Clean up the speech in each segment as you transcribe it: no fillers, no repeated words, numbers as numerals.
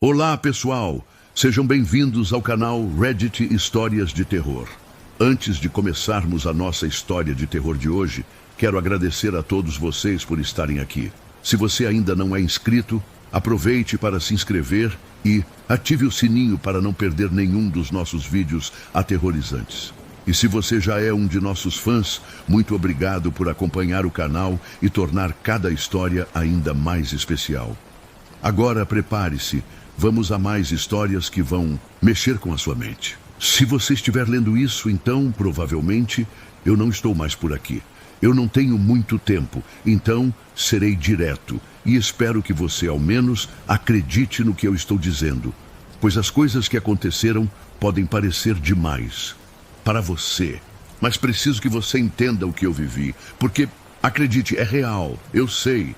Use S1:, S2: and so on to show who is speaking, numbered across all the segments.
S1: Olá, pessoal! Sejam bem-vindos ao canal Reddit Histórias de Terror. Antes de começarmos a nossa história de terror de hoje, quero agradecer a todos vocês por estarem aqui. Se você ainda não é inscrito, aproveite para se inscrever e ative o sininho para não perder nenhum dos nossos vídeos aterrorizantes. E se você já é um de nossos fãs, muito obrigado por acompanhar o canal e tornar cada história ainda mais especial. Agora prepare-se, vamos a mais histórias que vão mexer com a sua mente. Se você estiver lendo isso, então, provavelmente, eu não estou mais por aqui. Eu não tenho muito tempo, então serei direto e espero que você, ao menos, acredite no que eu estou dizendo, pois as coisas que aconteceram podem parecer demais para você, mas preciso que você entenda o que eu vivi, porque, acredite, é real. Eu sei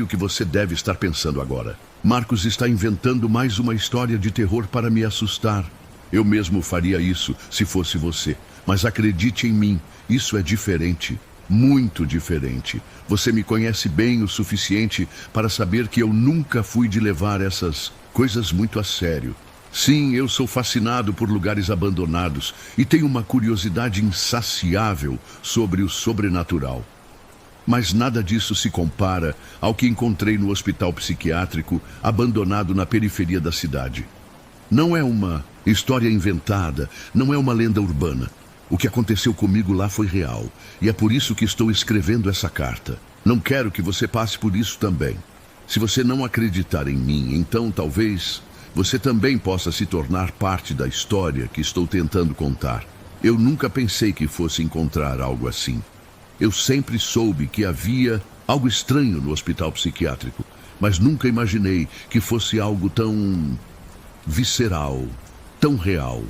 S1: o que você deve estar pensando agora. Marcos está inventando mais uma história de terror para me assustar. Eu mesmo faria isso se fosse você, mas acredite em mim, isso é diferente. Muito diferente. Você me conhece bem o suficiente para saber que eu nunca fui de levar essas coisas muito a sério. Sim, eu sou fascinado por lugares abandonados e tenho uma curiosidade insaciável sobre o sobrenatural. Mas nada disso se compara ao que encontrei no hospital psiquiátrico abandonado na periferia da cidade. Não é uma história inventada, não é uma lenda urbana. O que aconteceu comigo lá foi real, e é por isso que estou escrevendo essa carta. Não quero que você passe por isso também. Se você não acreditar em mim, então talvez você também possa se tornar parte da história que estou tentando contar. Eu nunca pensei que fosse encontrar algo assim. Eu sempre soube que havia algo estranho no hospital psiquiátrico, mas nunca imaginei que fosse algo tão visceral, tão real.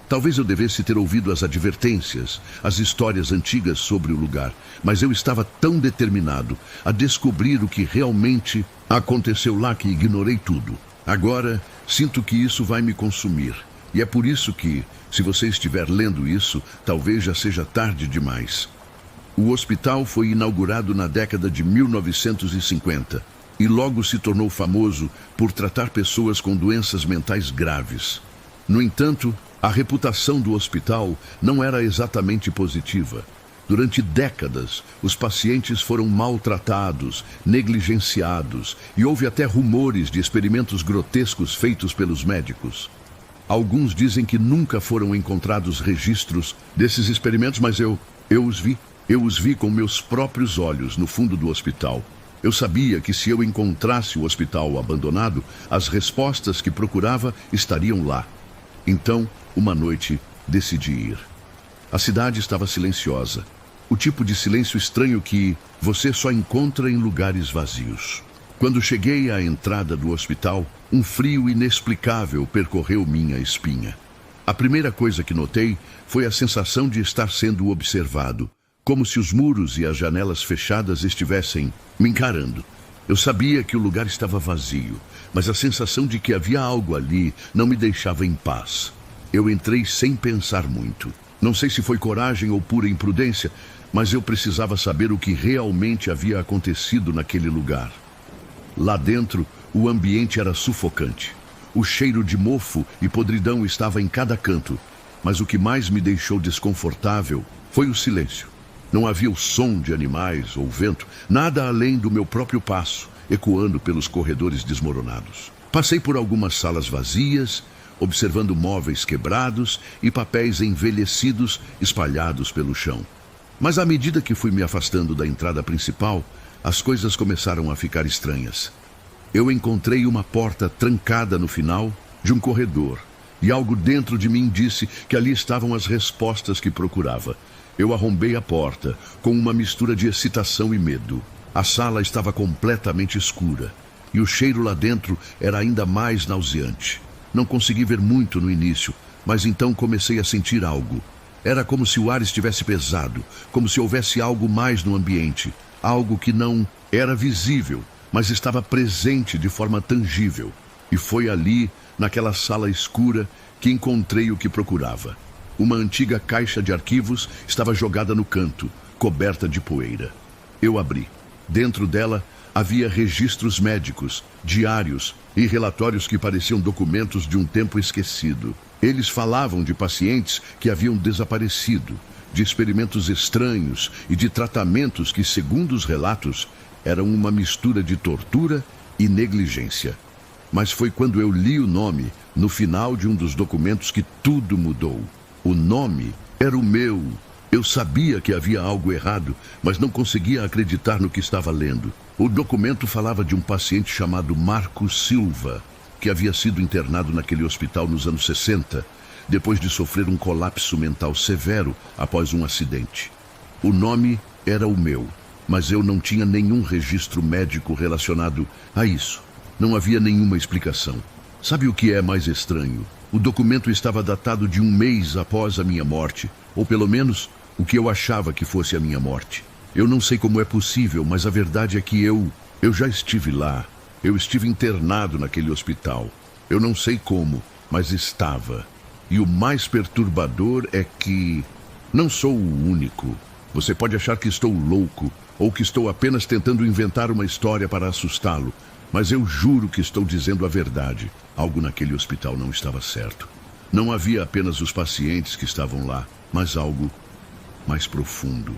S1: Talvez eu devesse ter ouvido as advertências, as histórias antigas sobre o lugar, mas eu estava tão determinado a descobrir o que realmente aconteceu lá que ignorei tudo. Agora, sinto que isso vai me consumir. E é por isso que, se você estiver lendo isso, talvez já seja tarde demais. O hospital foi inaugurado na década de 1950 e logo se tornou famoso por tratar pessoas com doenças mentais graves. No entanto, a reputação do hospital não era exatamente positiva. Durante décadas, os pacientes foram maltratados, negligenciados e houve até rumores de experimentos grotescos feitos pelos médicos. Alguns dizem que nunca foram encontrados registros desses experimentos, mas eu os vi. Eu os vi com meus próprios olhos no fundo do hospital. Eu sabia que se eu encontrasse o hospital abandonado, as respostas que procurava estariam lá. Então, uma noite, decidi ir. A cidade estava silenciosa. O tipo de silêncio estranho que você só encontra em lugares vazios. Quando cheguei à entrada do hospital, um frio inexplicável percorreu minha espinha. A primeira coisa que notei foi a sensação de estar sendo observado, como se os muros e as janelas fechadas estivessem me encarando. Eu sabia que o lugar estava vazio, mas a sensação de que havia algo ali não me deixava em paz. Eu entrei sem pensar muito. Não sei se foi coragem ou pura imprudência, mas eu precisava saber o que realmente havia acontecido naquele lugar. Lá dentro, o ambiente era sufocante. O cheiro de mofo e podridão estava em cada canto, mas o que mais me deixou desconfortável foi o silêncio. Não havia o som de animais ou vento, nada além do meu próprio passo, ecoando pelos corredores desmoronados. Passei por algumas salas vazias, observando móveis quebrados e papéis envelhecidos espalhados pelo chão. Mas à medida que fui me afastando da entrada principal, as coisas começaram a ficar estranhas. Eu encontrei uma porta trancada no final de um corredor, e algo dentro de mim disse que ali estavam as respostas que procurava. Eu arrombei a porta, com uma mistura de excitação e medo. A sala estava completamente escura, e o cheiro lá dentro era ainda mais nauseante. Não consegui ver muito no início, mas então comecei a sentir algo. Era como se o ar estivesse pesado, como se houvesse algo mais no ambiente. Algo que não era visível, mas estava presente de forma tangível. E foi ali, naquela sala escura, que encontrei o que procurava. Uma antiga caixa de arquivos estava jogada no canto, coberta de poeira. Eu abri. Dentro dela Havia registros médicos, diários e relatórios que pareciam documentos de um tempo esquecido. Eles falavam de pacientes que haviam desaparecido, de experimentos estranhos e de tratamentos que, segundo os relatos, eram uma mistura de tortura e negligência. Mas foi quando eu li o nome, no final de um dos documentos, que tudo mudou. O nome era o meu. Eu sabia que havia algo errado, mas não conseguia acreditar no que estava lendo. O documento falava de um paciente chamado Marcos Silva, que havia sido internado naquele hospital nos anos 60, depois de sofrer um colapso mental severo após um acidente. O nome era o meu, mas eu não tinha nenhum registro médico relacionado a isso. Não havia nenhuma explicação. Sabe o que é mais estranho? O documento estava datado de um mês após a minha morte, ou pelo menos o que eu achava que fosse a minha morte. Eu não sei como é possível, mas a verdade é que eu já estive lá. Eu estive internado naquele hospital. Eu não sei como, mas estava. E o mais perturbador é que não sou o único. Você pode achar que estou louco, ou que estou apenas tentando inventar uma história para assustá-lo, mas eu juro que estou dizendo a verdade. Algo naquele hospital não estava certo. Não havia apenas os pacientes que estavam lá, mas algo mais profundo.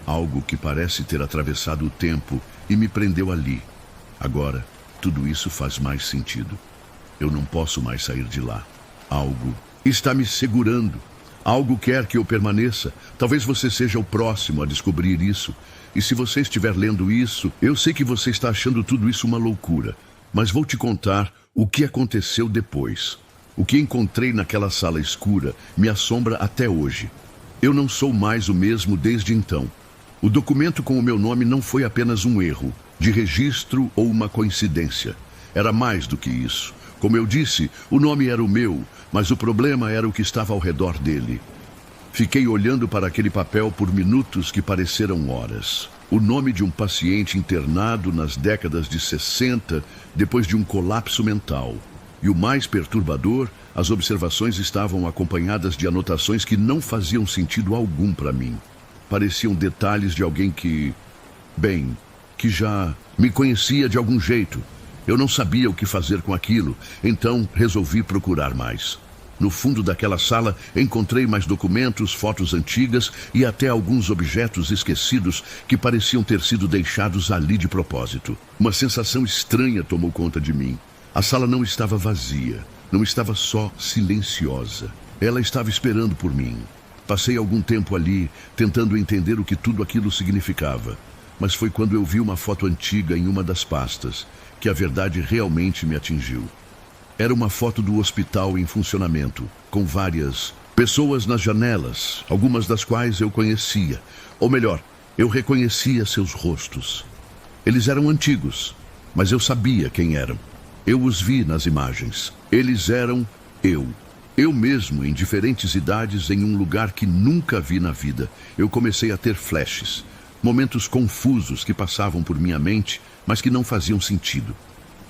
S1: Algo que parece ter atravessado o tempo e me prendeu ali. Agora, tudo isso faz mais sentido. Eu não posso mais sair de lá. Algo está me segurando. Algo quer que eu permaneça. Talvez você seja o próximo a descobrir isso. E se você estiver lendo isso, eu sei que você está achando tudo isso uma loucura. Mas vou te contar o que aconteceu depois. O que encontrei naquela sala escura me assombra até hoje. Eu não sou mais o mesmo desde então. O documento com o meu nome não foi apenas um erro de registro ou uma coincidência. Era mais do que isso. Como eu disse, o nome era o meu, mas o problema era o que estava ao redor dele. Fiquei olhando para aquele papel por minutos que pareceram horas. O nome de um paciente internado nas décadas de 60, depois de um colapso mental. E o mais perturbador, as observações estavam acompanhadas de anotações que não faziam sentido algum para mim. Pareciam detalhes de alguém que já me conhecia de algum jeito. Eu não sabia o que fazer com aquilo, então resolvi procurar mais. No fundo daquela sala, encontrei mais documentos, fotos antigas e até alguns objetos esquecidos que pareciam ter sido deixados ali de propósito. Uma sensação estranha tomou conta de mim. A sala não estava vazia, não estava só silenciosa. Ela estava esperando por mim. Passei algum tempo ali, tentando entender o que tudo aquilo significava. Mas foi quando eu vi uma foto antiga em uma das pastas que a verdade realmente me atingiu. Era uma foto do hospital em funcionamento, com várias pessoas nas janelas, algumas das quais eu conhecia. Ou melhor, eu reconhecia seus rostos. Eles eram antigos, mas eu sabia quem eram. Eu os vi nas imagens. Eles eram eu. Eu mesmo, em diferentes idades, em um lugar que nunca vi na vida. Eu comecei a ter flashes, momentos confusos que passavam por minha mente, mas que não faziam sentido.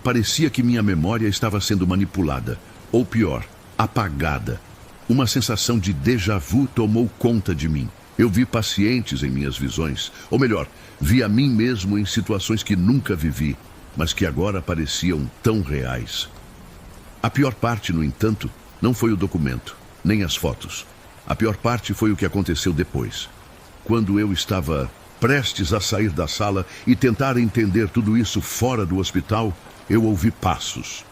S1: Parecia que minha memória estava sendo manipulada, ou pior, apagada. Uma sensação de déjà vu tomou conta de mim. Eu vi pacientes em minhas visões, ou melhor, vi a mim mesmo em situações que nunca vivi, mas que agora pareciam tão reais. A pior parte, no entanto, não foi o documento, nem as fotos. A pior parte foi o que aconteceu depois. Quando eu estava prestes a sair da sala e tentar entender tudo isso fora do hospital, eu ouvi passos.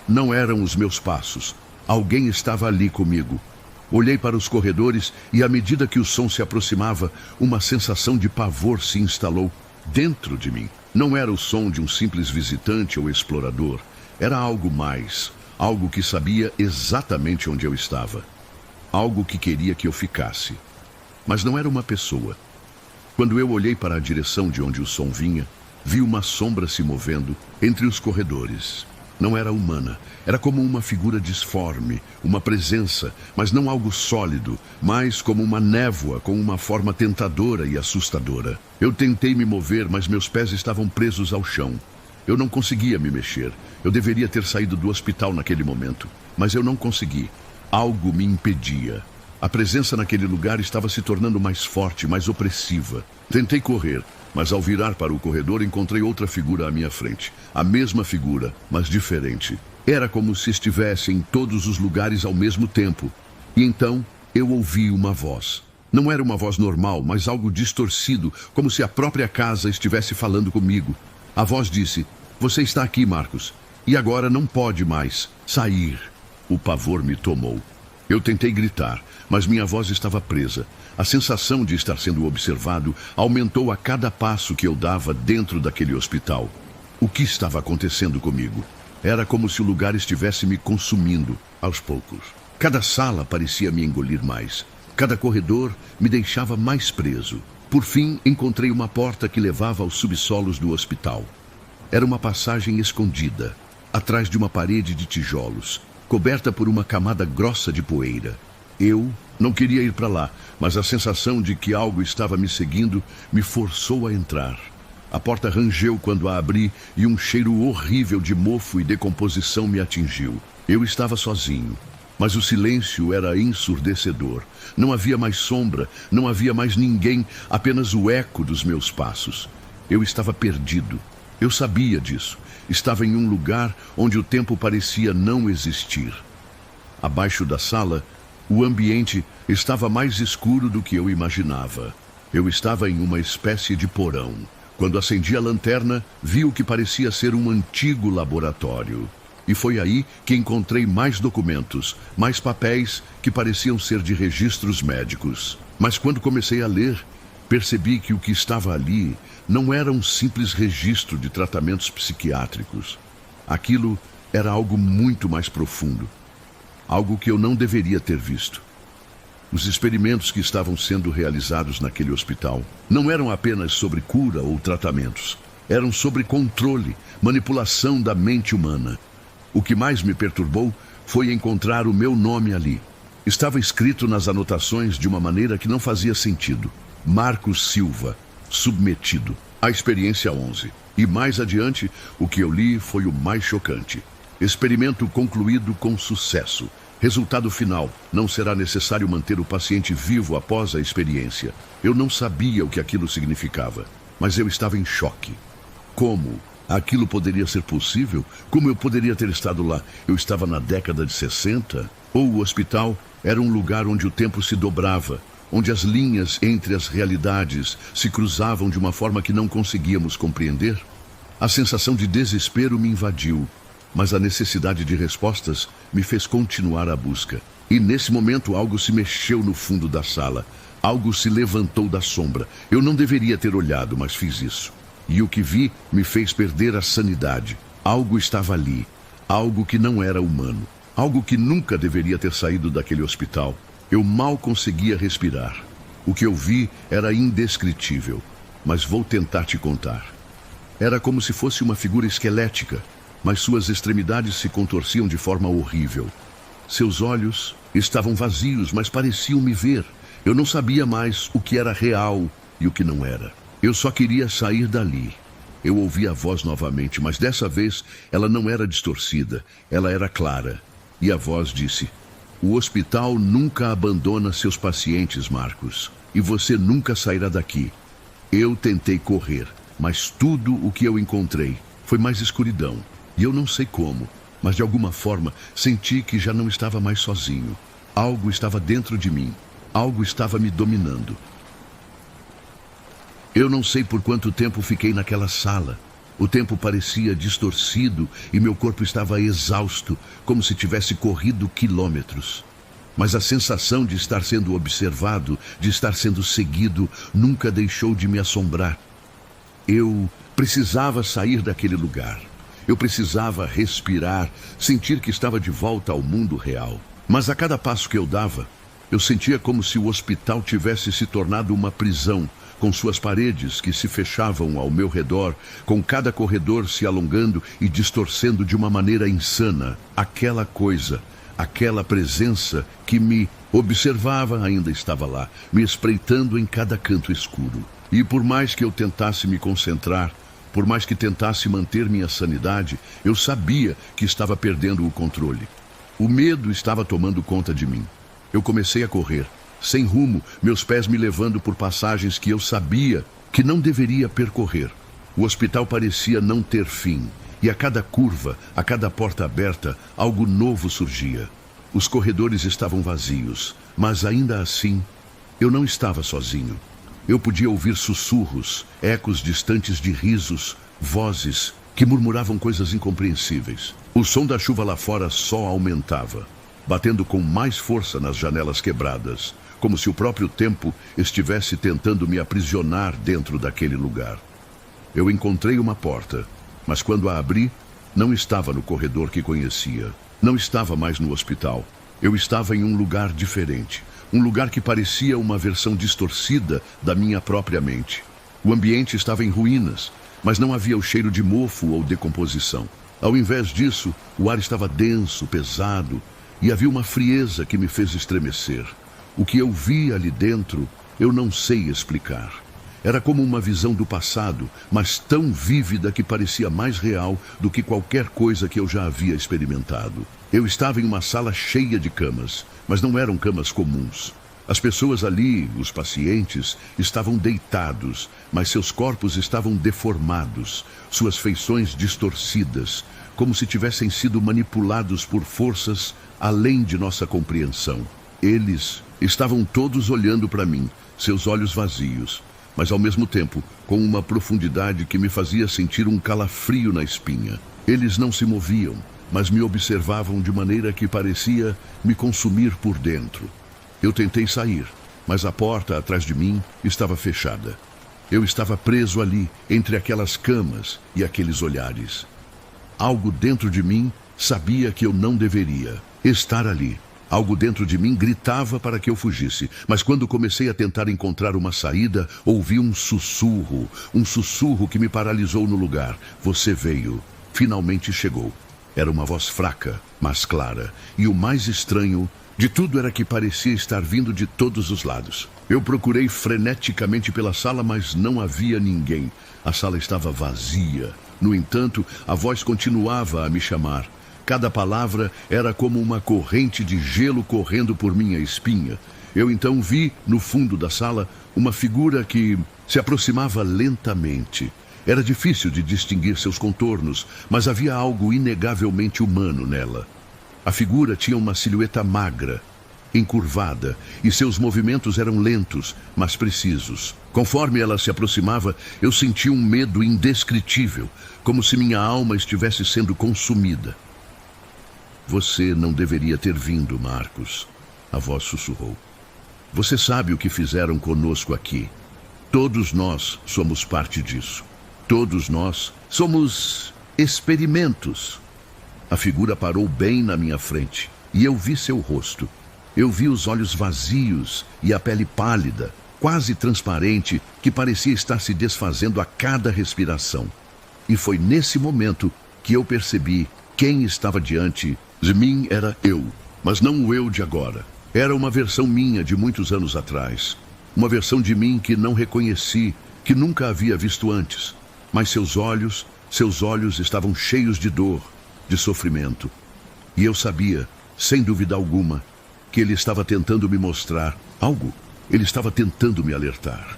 S1: Não eram os meus passos. Alguém estava ali comigo. Olhei para os corredores e, à medida que o som se aproximava, uma sensação de pavor se instalou dentro de mim. Não era o som de um simples visitante ou explorador. Era algo mais. Algo que sabia exatamente onde eu estava. Algo que queria que eu ficasse. Mas não era uma pessoa. Quando eu olhei para a direção de onde o som vinha, vi uma sombra se movendo entre os corredores. Não era humana, era como uma figura disforme, uma presença, mas não algo sólido, mais como uma névoa com uma forma tentadora e assustadora. Eu tentei me mover, mas meus pés estavam presos ao chão. Eu não conseguia me mexer. Eu deveria ter saído do hospital naquele momento, mas eu não consegui. Algo me impedia. A presença naquele lugar estava se tornando mais forte, mais opressiva. Tentei correr, Mas ao virar para o corredor, encontrei outra figura à minha frente. A mesma figura, mas diferente. Era como se estivesse em todos os lugares ao mesmo tempo. E então eu ouvi uma voz. Não era uma voz normal, mas algo distorcido, como se a própria casa estivesse falando comigo. A voz disse: "Você está aqui, Marcos, e agora não pode mais sair." O pavor me tomou. Eu tentei gritar, mas minha voz estava presa. A sensação de estar sendo observado aumentou a cada passo que eu dava dentro daquele hospital. O que estava acontecendo comigo? Era como se o lugar estivesse me consumindo, aos poucos. Cada sala parecia me engolir mais. Cada corredor me deixava mais preso. Por fim, encontrei uma porta que levava aos subsolos do hospital. Era uma passagem escondida, atrás de uma parede de tijolos, coberta por uma camada grossa de poeira. Eu não queria ir para lá, mas a sensação de que algo estava me seguindo me forçou a entrar. A porta rangeu quando a abri e um cheiro horrível de mofo e decomposição me atingiu. Eu estava sozinho, mas o silêncio era ensurdecedor. Não havia mais sombra, não havia mais ninguém, apenas o eco dos meus passos. Eu estava perdido. Eu sabia disso. Estava em um lugar onde o tempo parecia não existir. Abaixo da sala, o ambiente estava mais escuro do que eu imaginava. Eu estava em uma espécie de porão. Quando acendi a lanterna, vi o que parecia ser um antigo laboratório. E foi aí que encontrei mais documentos, mais papéis que pareciam ser de registros médicos. Mas quando comecei a ler, percebi que o que estava ali não era um simples registro de tratamentos psiquiátricos. Aquilo era algo muito mais profundo. Algo que eu não deveria ter visto. Os experimentos que estavam sendo realizados naquele hospital não eram apenas sobre cura ou tratamentos. Eram sobre controle, manipulação da mente humana. O que mais me perturbou foi encontrar o meu nome ali. Estava escrito nas anotações de uma maneira que não fazia sentido. Marcos Silva, submetido. A experiência 11. E mais adiante, o que eu li foi o mais chocante. Experimento concluído com sucesso. Resultado final: não será necessário manter o paciente vivo após a experiência. Eu não sabia o que aquilo significava, mas eu estava em choque. Como aquilo poderia ser possível? Como eu poderia ter estado lá? Eu estava na década de 60? Ou o hospital era um lugar onde o tempo se dobrava, onde as linhas entre as realidades se cruzavam de uma forma que não conseguíamos compreender? A sensação de desespero me invadiu, mas a necessidade de respostas me fez continuar a busca. E nesse momento algo se mexeu no fundo da sala. Algo se levantou da sombra. Eu não deveria ter olhado, mas fiz isso. E o que vi me fez perder a sanidade. Algo estava ali. Algo que não era humano. Algo que nunca deveria ter saído daquele hospital. Eu mal conseguia respirar. O que eu vi era indescritível, mas vou tentar te contar. Era como se fosse uma figura esquelética, mas suas extremidades se contorciam de forma horrível. Seus olhos estavam vazios, mas pareciam me ver. Eu não sabia mais o que era real e o que não era. Eu só queria sair dali. Eu ouvi a voz novamente, mas dessa vez ela não era distorcida, ela era clara. E a voz disse: "O hospital nunca abandona seus pacientes, Marcos, e você nunca sairá daqui." Eu tentei correr, mas tudo o que eu encontrei foi mais escuridão. E eu não sei como, mas de alguma forma senti que já não estava mais sozinho. Algo estava dentro de mim. Algo estava me dominando. Eu não sei por quanto tempo fiquei naquela sala. O tempo parecia distorcido e meu corpo estava exausto, como se tivesse corrido quilômetros. Mas a sensação de estar sendo observado, de estar sendo seguido, nunca deixou de me assombrar. Eu precisava sair daquele lugar. Eu precisava respirar, sentir que estava de volta ao mundo real. Mas a cada passo que eu dava, eu sentia como se o hospital tivesse se tornado uma prisão, com suas paredes que se fechavam ao meu redor, com cada corredor se alongando e distorcendo de uma maneira insana. Aquela coisa, aquela presença que me observava ainda estava lá, me espreitando em cada canto escuro. E por mais que eu tentasse me concentrar, por mais que tentasse manter minha sanidade, eu sabia que estava perdendo o controle. O medo estava tomando conta de mim. Eu comecei a correr, sem rumo, meus pés me levando por passagens que eu sabia que não deveria percorrer. O hospital parecia não ter fim, e a cada curva, a cada porta aberta, algo novo surgia. Os corredores estavam vazios, mas ainda assim, eu não estava sozinho. Eu podia ouvir sussurros, ecos distantes de risos, vozes que murmuravam coisas incompreensíveis. O som da chuva lá fora só aumentava, batendo com mais força nas janelas quebradas, como se o próprio tempo estivesse tentando me aprisionar dentro daquele lugar. Eu encontrei uma porta, mas quando a abri, não estava no corredor que conhecia. Não estava mais no hospital. Eu estava em um lugar diferente. Um lugar que parecia uma versão distorcida da minha própria mente. O ambiente estava em ruínas, mas não havia o cheiro de mofo ou decomposição. Ao invés disso, o ar estava denso, pesado, e havia uma frieza que me fez estremecer. O que eu vi ali dentro, eu não sei explicar. Era como uma visão do passado, mas tão vívida que parecia mais real do que qualquer coisa que eu já havia experimentado. Eu estava em uma sala cheia de camas, mas não eram camas comuns. As pessoas ali, os pacientes, estavam deitados, mas seus corpos estavam deformados, suas feições distorcidas, como se tivessem sido manipulados por forças além de nossa compreensão. Eles estavam todos olhando para mim, seus olhos vazios, mas ao mesmo tempo com uma profundidade que me fazia sentir um calafrio na espinha. Eles não se moviam, mas me observavam de maneira que parecia me consumir por dentro. Eu tentei sair, mas a porta atrás de mim estava fechada. Eu estava preso ali, entre aquelas camas e aqueles olhares. Algo dentro de mim sabia que eu não deveria estar ali. Algo dentro de mim gritava para que eu fugisse, mas quando comecei a tentar encontrar uma saída, ouvi um sussurro que me paralisou no lugar. Você veio. Finalmente chegou. Era uma voz fraca, mas clara, e o mais estranho de tudo era que parecia estar vindo de todos os lados. Eu procurei freneticamente pela sala, mas não havia ninguém. A sala estava vazia. No entanto, a voz continuava a me chamar. Cada palavra era como uma corrente de gelo correndo por minha espinha. Eu então vi, no fundo da sala, uma figura que se aproximava lentamente. Era difícil de distinguir seus contornos, mas havia algo inegavelmente humano nela. A figura tinha uma silhueta magra, encurvada, e seus movimentos eram lentos, mas precisos. Conforme ela se aproximava, eu sentia um medo indescritível, como se minha alma estivesse sendo consumida. Você não deveria ter vindo, Marcos, a voz sussurrou. Você sabe o que fizeram conosco aqui. Todos nós somos parte disso. Todos nós somos experimentos. A figura parou bem na minha frente, e eu vi seu rosto. Eu vi os olhos vazios e a pele pálida, quase transparente, que parecia estar se desfazendo a cada respiração. E foi nesse momento que eu percebi quem estava diante de mim era eu, mas não o eu de agora. Era uma versão minha de muitos anos atrás. Uma versão de mim que não reconheci, que nunca havia visto antes. Mas seus olhos estavam cheios de dor, de sofrimento. E eu sabia, sem dúvida alguma, que ele estava tentando me mostrar algo. Ele estava tentando me alertar.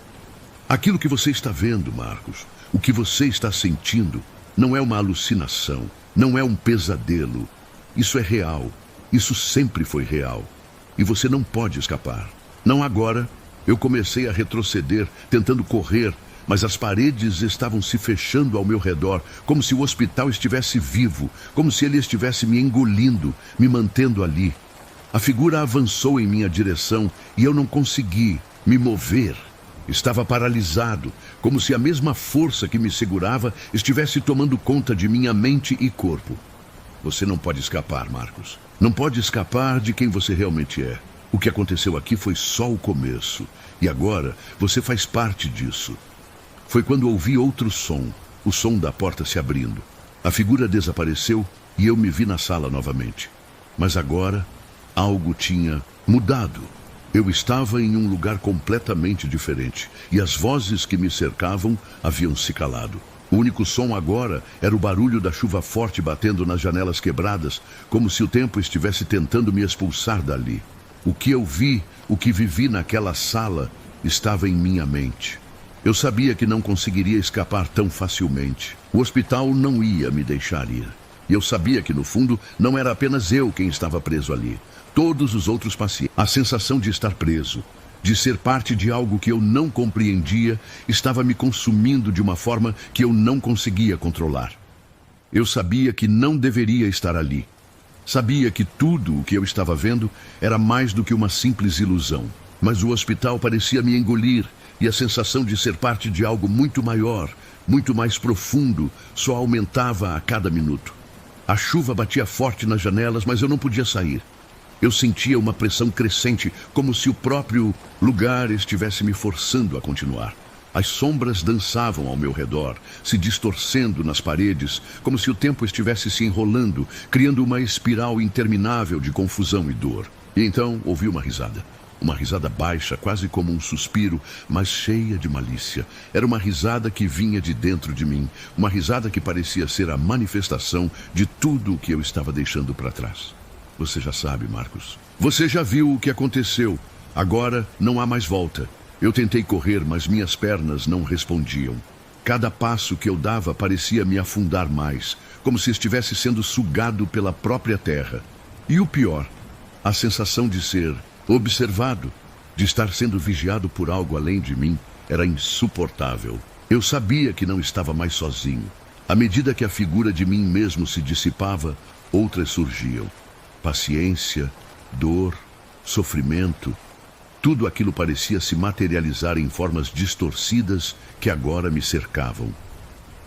S1: Aquilo que você está vendo, Marcos, o que você está sentindo, não é uma alucinação, não é um pesadelo. Isso é real. Isso sempre foi real. E você não pode escapar. Não agora. Eu comecei a retroceder, tentando correr, mas as paredes estavam se fechando ao meu redor, como se o hospital estivesse vivo, como se ele estivesse me engolindo, me mantendo ali. A figura avançou em minha direção e eu não consegui me mover. Estava paralisado, como se a mesma força que me segurava estivesse tomando conta de minha mente e corpo. Você não pode escapar, Marcos. Não pode escapar de quem você realmente é. O que aconteceu aqui foi só o começo. E agora você faz parte disso. Foi quando ouvi outro som, o som da porta se abrindo. A figura desapareceu e eu me vi na sala novamente. Mas agora, algo tinha mudado. Eu estava em um lugar completamente diferente, e as vozes que me cercavam haviam se calado. O único som agora era o barulho da chuva forte batendo nas janelas quebradas, como se o tempo estivesse tentando me expulsar dali. O que eu vi, o que vivi naquela sala, estava em minha mente. Eu sabia que não conseguiria escapar tão facilmente. O hospital não ia me deixar ir. E eu sabia que, no fundo, não era apenas eu quem estava preso ali. Todos os outros pacientes. A sensação de estar preso, de ser parte de algo que eu não compreendia, estava me consumindo de uma forma que eu não conseguia controlar. Eu sabia que não deveria estar ali. Sabia que tudo o que eu estava vendo era mais do que uma simples ilusão. Mas o hospital parecia me engolir, e a sensação de ser parte de algo muito maior, muito mais profundo, só aumentava a cada minuto. A chuva batia forte nas janelas, mas eu não podia sair. Eu sentia uma pressão crescente, como se o próprio lugar estivesse me forçando a continuar. As sombras dançavam ao meu redor, se distorcendo nas paredes, como se o tempo estivesse se enrolando, criando uma espiral interminável de confusão e dor. E então ouvi uma risada. Uma risada baixa, quase como um suspiro, mas cheia de malícia. Era uma risada que vinha de dentro de mim. Uma risada que parecia ser a manifestação de tudo o que eu estava deixando para trás. Você já sabe, Marcos. Você já viu o que aconteceu. Agora não há mais volta. Eu tentei correr, mas minhas pernas não respondiam. Cada passo que eu dava parecia me afundar mais, como se estivesse sendo sugado pela própria terra. E o pior, a sensação de ser observado, de estar sendo vigiado por algo além de mim, era insuportável. Eu sabia que não estava mais sozinho. À medida que a figura de mim mesmo se dissipava, outras surgiam. Paciência, dor, sofrimento, tudo aquilo parecia se materializar em formas distorcidas que agora me cercavam.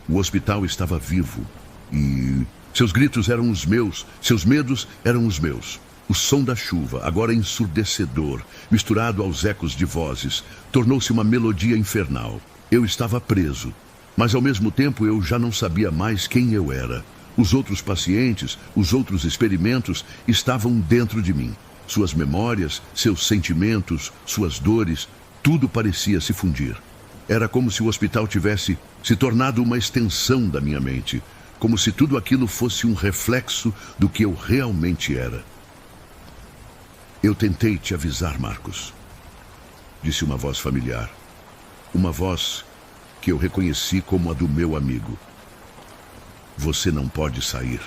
S1: O hospital estava vivo e seus gritos eram os meus, seus medos eram os meus. O som da chuva, agora ensurdecedor, misturado aos ecos de vozes, tornou-se uma melodia infernal. Eu estava preso, mas ao mesmo tempo eu já não sabia mais quem eu era. Os outros pacientes, os outros experimentos estavam dentro de mim. Suas memórias, seus sentimentos, suas dores, tudo parecia se fundir. Era como se o hospital tivesse se tornado uma extensão da minha mente, como se tudo aquilo fosse um reflexo do que eu realmente era. Eu tentei te avisar, Marcos, disse uma voz familiar. Uma voz que eu reconheci como a do meu amigo. Você não pode sair.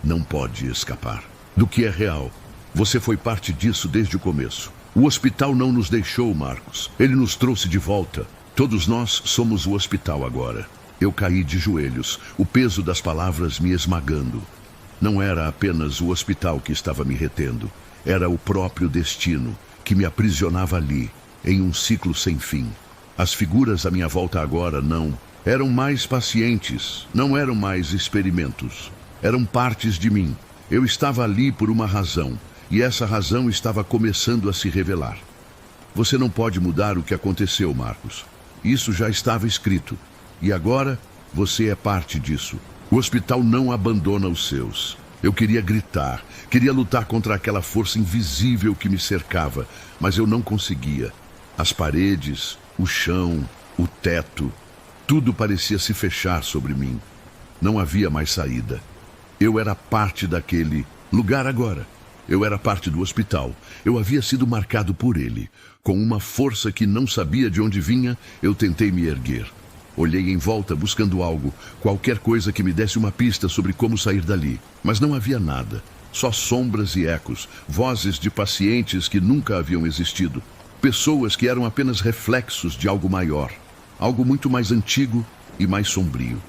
S1: Não pode escapar. Do que é real. Você foi parte disso desde o começo. O hospital não nos deixou, Marcos. Ele nos trouxe de volta. Todos nós somos o hospital agora. Eu caí de joelhos, o peso das palavras me esmagando. Não era apenas o hospital que estava me retendo. Era o próprio destino que me aprisionava ali, em um ciclo sem fim. As figuras à minha volta agora não eram mais pacientes, não eram mais experimentos. Eram partes de mim. Eu estava ali por uma razão, e essa razão estava começando a se revelar. Você não pode mudar o que aconteceu, Marcos. Isso já estava escrito. E agora, você é parte disso. O hospital não abandona os seus. Eu queria gritar, queria lutar contra aquela força invisível que me cercava, mas eu não conseguia. As paredes, o chão, o teto, tudo parecia se fechar sobre mim. Não havia mais saída. Eu era parte daquele lugar agora. Eu era parte do hospital. Eu havia sido marcado por ele. Com uma força que não sabia de onde vinha, eu tentei me erguer. Olhei em volta buscando algo, qualquer coisa que me desse uma pista sobre como sair dali. Mas não havia nada. Só sombras e ecos, vozes de pacientes que nunca haviam existido. Pessoas que eram apenas reflexos de algo maior. Algo muito mais antigo e mais sombrio.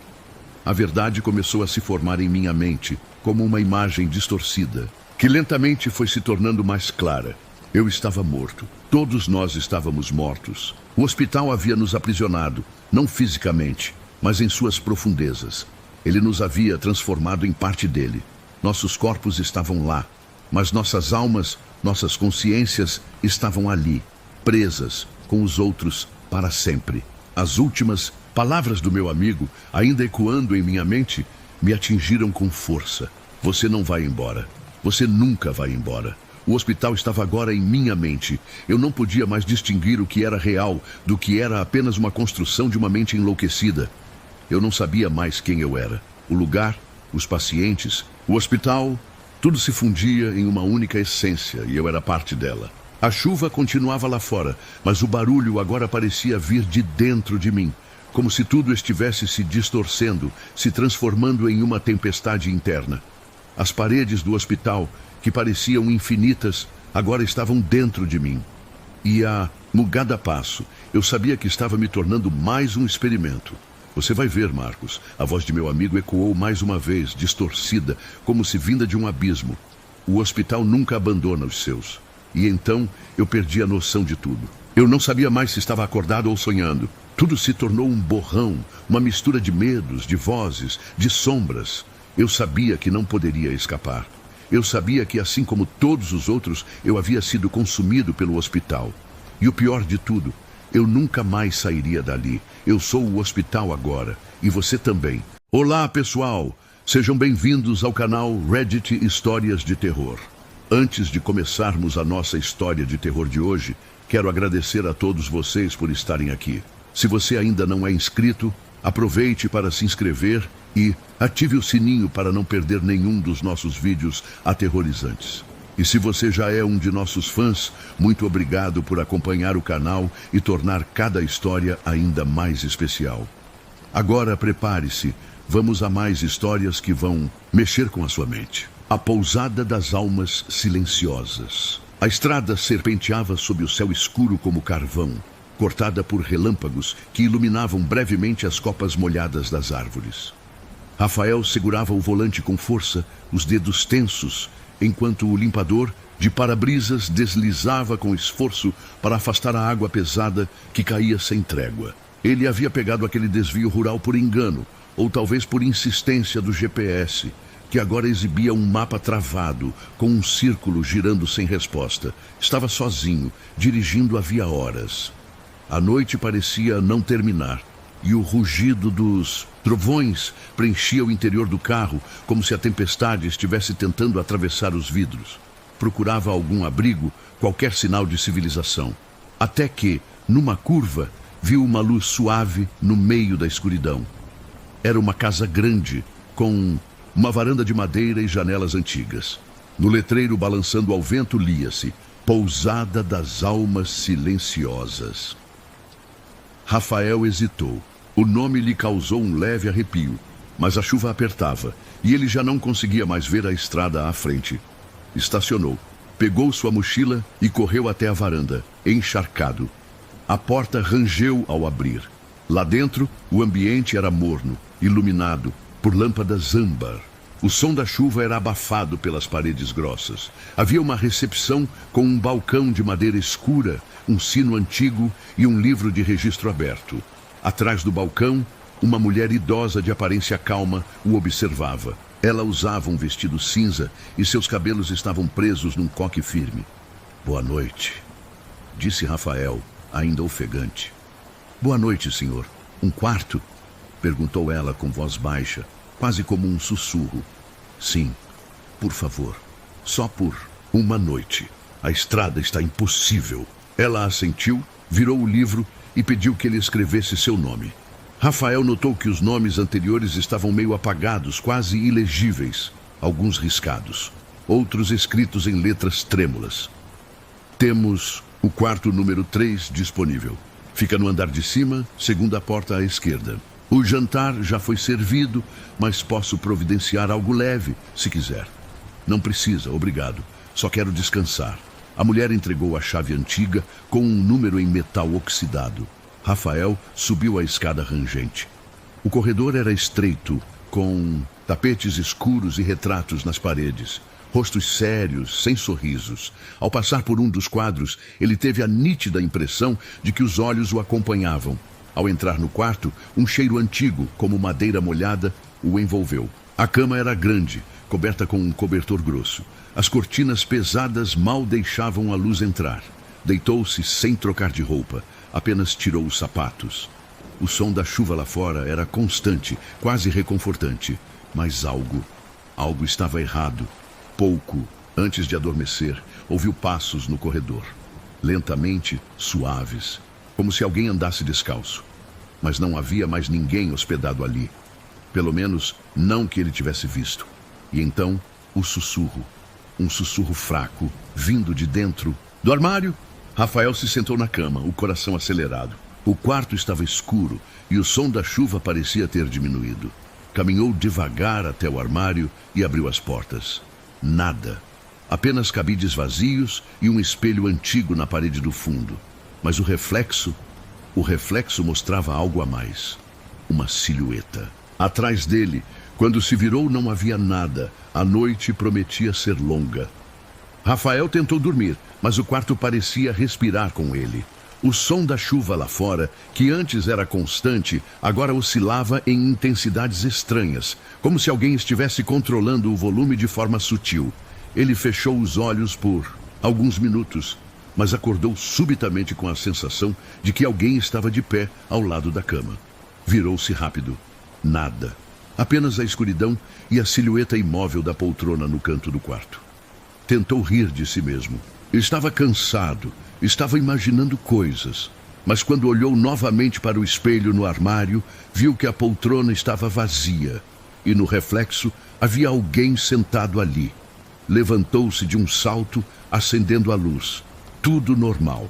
S1: A verdade começou a se formar em minha mente, como uma imagem distorcida, que lentamente foi se tornando mais clara. Eu estava morto. Todos nós estávamos mortos. O hospital havia nos aprisionado, não fisicamente, mas em suas profundezas. Ele nos havia transformado em parte dele. Nossos corpos estavam lá, mas nossas almas, nossas consciências estavam ali, presas com os outros para sempre. As últimas palavras do meu amigo, ainda ecoando em minha mente, me atingiram com força. Você não vai embora. Você nunca vai embora. O hospital estava agora em minha mente. Eu não podia mais distinguir o que era real do que era apenas uma construção de uma mente enlouquecida. Eu não sabia mais quem eu era. O lugar, os pacientes, o hospital, tudo se fundia em uma única essência e eu era parte dela. A chuva continuava lá fora, mas o barulho agora parecia vir de dentro de mim, como se tudo estivesse se distorcendo, se transformando em uma tempestade interna. As paredes do hospital, que pareciam infinitas, agora estavam dentro de mim. E a cada passo, eu sabia que estava me tornando mais um experimento. Você vai ver, Marcos. A voz de meu amigo ecoou mais uma vez, distorcida, como se vinda de um abismo. O hospital nunca abandona os seus. E então eu perdi a noção de tudo. Eu não sabia mais se estava acordado ou sonhando. Tudo se tornou um borrão, uma mistura de medos, de vozes, de sombras. Eu sabia que não poderia escapar. Eu sabia que, assim como todos os outros, eu havia sido consumido pelo hospital. E o pior de tudo, eu nunca mais sairia dali. Eu sou o hospital agora, e você também. Olá, pessoal! Sejam bem-vindos ao canal Reddit Histórias de Terror. Antes de começarmos a nossa história de terror de hoje, quero agradecer a todos vocês por estarem aqui. Se você ainda não é inscrito, aproveite para se inscrever e ative o sininho para não perder nenhum dos nossos vídeos aterrorizantes. E se você já é um de nossos fãs, muito obrigado por acompanhar o canal e tornar cada história ainda mais especial. Agora prepare-se, vamos a mais histórias que vão mexer com a sua mente. A Pousada das Almas Silenciosas. A estrada serpenteava sob o céu escuro como carvão, cortada por relâmpagos que iluminavam brevemente as copas molhadas das árvores. Rafael segurava o volante com força, os dedos tensos, enquanto o limpador de para-brisas deslizava com esforço para afastar a água pesada que caía sem trégua. Ele havia pegado aquele desvio rural por engano, ou talvez por insistência do GPS, que agora exibia um mapa travado, com um círculo girando sem resposta. Estava sozinho, dirigindo havia horas. A noite parecia não terminar, e o rugido dos trovões preenchia o interior do carro, como se a tempestade estivesse tentando atravessar os vidros. Procurava algum abrigo, qualquer sinal de civilização. Até que, numa curva, viu uma luz suave no meio da escuridão. Era uma casa grande, com uma varanda de madeira e janelas antigas. No letreiro, balançando ao vento, lia-se: Pousada das Almas Silenciosas. Rafael hesitou. O nome lhe causou um leve arrepio, mas a chuva apertava e ele já não conseguia mais ver a estrada à frente. Estacionou, pegou sua mochila e correu até a varanda, encharcado. A porta rangeu ao abrir. Lá dentro, o ambiente era morno, iluminado por lâmpadas âmbar. O som da chuva era abafado pelas paredes grossas. Havia uma recepção com um balcão de madeira escura, um sino antigo e um livro de registro aberto. Atrás do balcão, uma mulher idosa de aparência calma o observava. Ela usava um vestido cinza e seus cabelos estavam presos num coque firme. Boa noite, disse Rafael, ainda ofegante. Boa noite, senhor. Um quarto? Perguntou ela com voz baixa, quase como um sussurro. Sim, por favor. Só por uma noite. A estrada está impossível. Ela assentiu, virou o livro e pediu que ele escrevesse seu nome. Rafael notou que os nomes anteriores estavam meio apagados, quase ilegíveis, alguns riscados, outros escritos em letras trêmulas. Temos o quarto número 3 disponível. Fica no andar de cima, segunda porta à esquerda. O jantar já foi servido, mas posso providenciar algo leve, se quiser. Não precisa, obrigado. Só quero descansar. A mulher entregou a chave antiga com um número em metal oxidado. Rafael subiu a escada rangente. O corredor era estreito, com tapetes escuros e retratos nas paredes. Rostos sérios, sem sorrisos. Ao passar por um dos quadros, ele teve a nítida impressão de que os olhos o acompanhavam. Ao entrar no quarto, um cheiro antigo, como madeira molhada, o envolveu. A cama era grande, coberta com um cobertor grosso. As cortinas pesadas mal deixavam a luz entrar. Deitou-se sem trocar de roupa, apenas tirou os sapatos. O som da chuva lá fora era constante, quase reconfortante. Mas algo estava errado. Pouco antes de adormecer, ouviu passos no corredor. Lentamente, suaves, como se alguém andasse descalço. Mas não havia mais ninguém hospedado ali. Pelo menos, não que ele tivesse visto. E então, o sussurro. Um sussurro fraco, vindo de dentro Do armário, Rafael se sentou na cama, o coração acelerado. O quarto estava escuro e o som da chuva parecia ter diminuído. Caminhou devagar até o armário e abriu as portas. Nada. Apenas cabides vazios e um espelho antigo na parede do fundo. Mas o reflexo mostrava algo a mais. Uma silhueta. Atrás dele, quando se virou, não havia nada. A noite prometia ser longa. Rafael tentou dormir, mas o quarto parecia respirar com ele. O som da chuva lá fora, que antes era constante, agora oscilava em intensidades estranhas, como se alguém estivesse controlando o volume de forma sutil. Ele fechou os olhos por alguns minutos, mas acordou subitamente com a sensação de que alguém estava de pé ao lado da cama. Virou-se rápido. Nada. Apenas a escuridão e a silhueta imóvel da poltrona no canto do quarto. Tentou rir de si mesmo. Estava cansado, estava imaginando coisas. Mas quando olhou novamente para o espelho no armário, viu que a poltrona estava vazia. E no reflexo havia alguém sentado ali. Levantou-se de um salto, acendendo a luz. Tudo normal.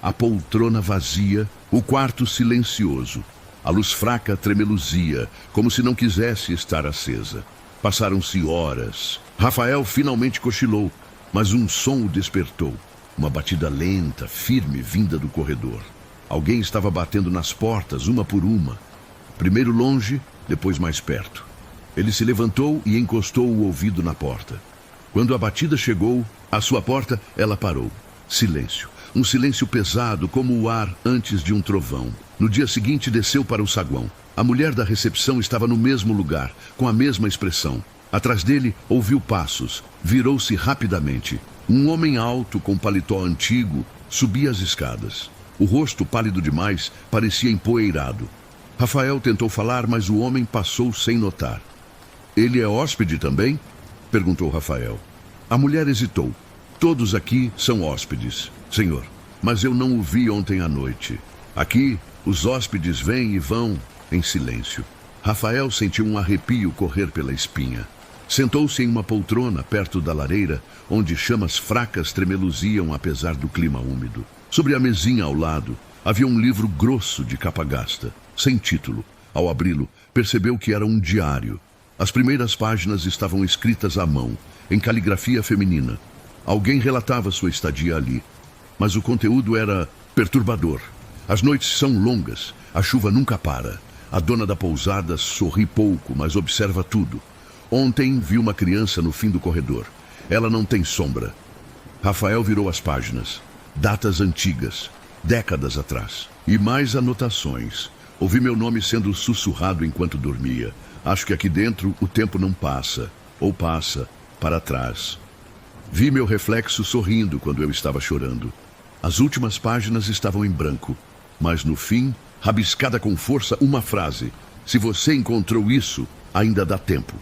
S1: A poltrona vazia, o quarto silencioso. A luz fraca tremeluzia, como se não quisesse estar acesa. Passaram-se horas. Rafael finalmente cochilou, mas um som o despertou. Uma batida lenta, firme, vinda do corredor. Alguém estava batendo nas portas, uma por uma. Primeiro longe, depois mais perto. Ele se levantou e encostou o ouvido na porta. Quando a batida chegou à sua porta, ela parou. Silêncio. Um silêncio pesado, como o ar antes de um trovão. No dia seguinte, desceu para o saguão. A mulher da recepção estava no mesmo lugar, com a mesma expressão. Atrás dele, ouviu passos. Virou-se rapidamente. Um homem alto, com paletó antigo, subia as escadas. O rosto, pálido demais, parecia empoeirado. Rafael tentou falar, mas o homem passou sem notar. Ele é hóspede também? Perguntou Rafael. A mulher hesitou. Todos aqui são hóspedes, senhor. Mas eu não o vi ontem à noite. Aqui, os hóspedes vêm e vão em silêncio. Rafael sentiu um arrepio correr pela espinha. Sentou-se em uma poltrona perto da lareira, onde chamas fracas tremeluziam apesar do clima úmido. Sobre a mesinha ao lado, havia um livro grosso de capa gasta, sem título. Ao abri-lo, percebeu que era um diário. As primeiras páginas estavam escritas à mão, em caligrafia feminina. Alguém relatava sua estadia ali, mas o conteúdo era perturbador. As noites são longas, a chuva nunca para. A dona da pousada sorri pouco, mas observa tudo. Ontem viu uma criança no fim do corredor. Ela não tem sombra. Rafael virou as páginas. Datas antigas, décadas atrás. E mais anotações. Ouvi meu nome sendo sussurrado enquanto dormia. Acho que aqui dentro o tempo não passa, ou passa para trás. Vi meu reflexo sorrindo quando eu estava chorando. As últimas páginas estavam em branco, mas no fim, rabiscada com força, uma frase: se você encontrou isso, ainda dá tempo.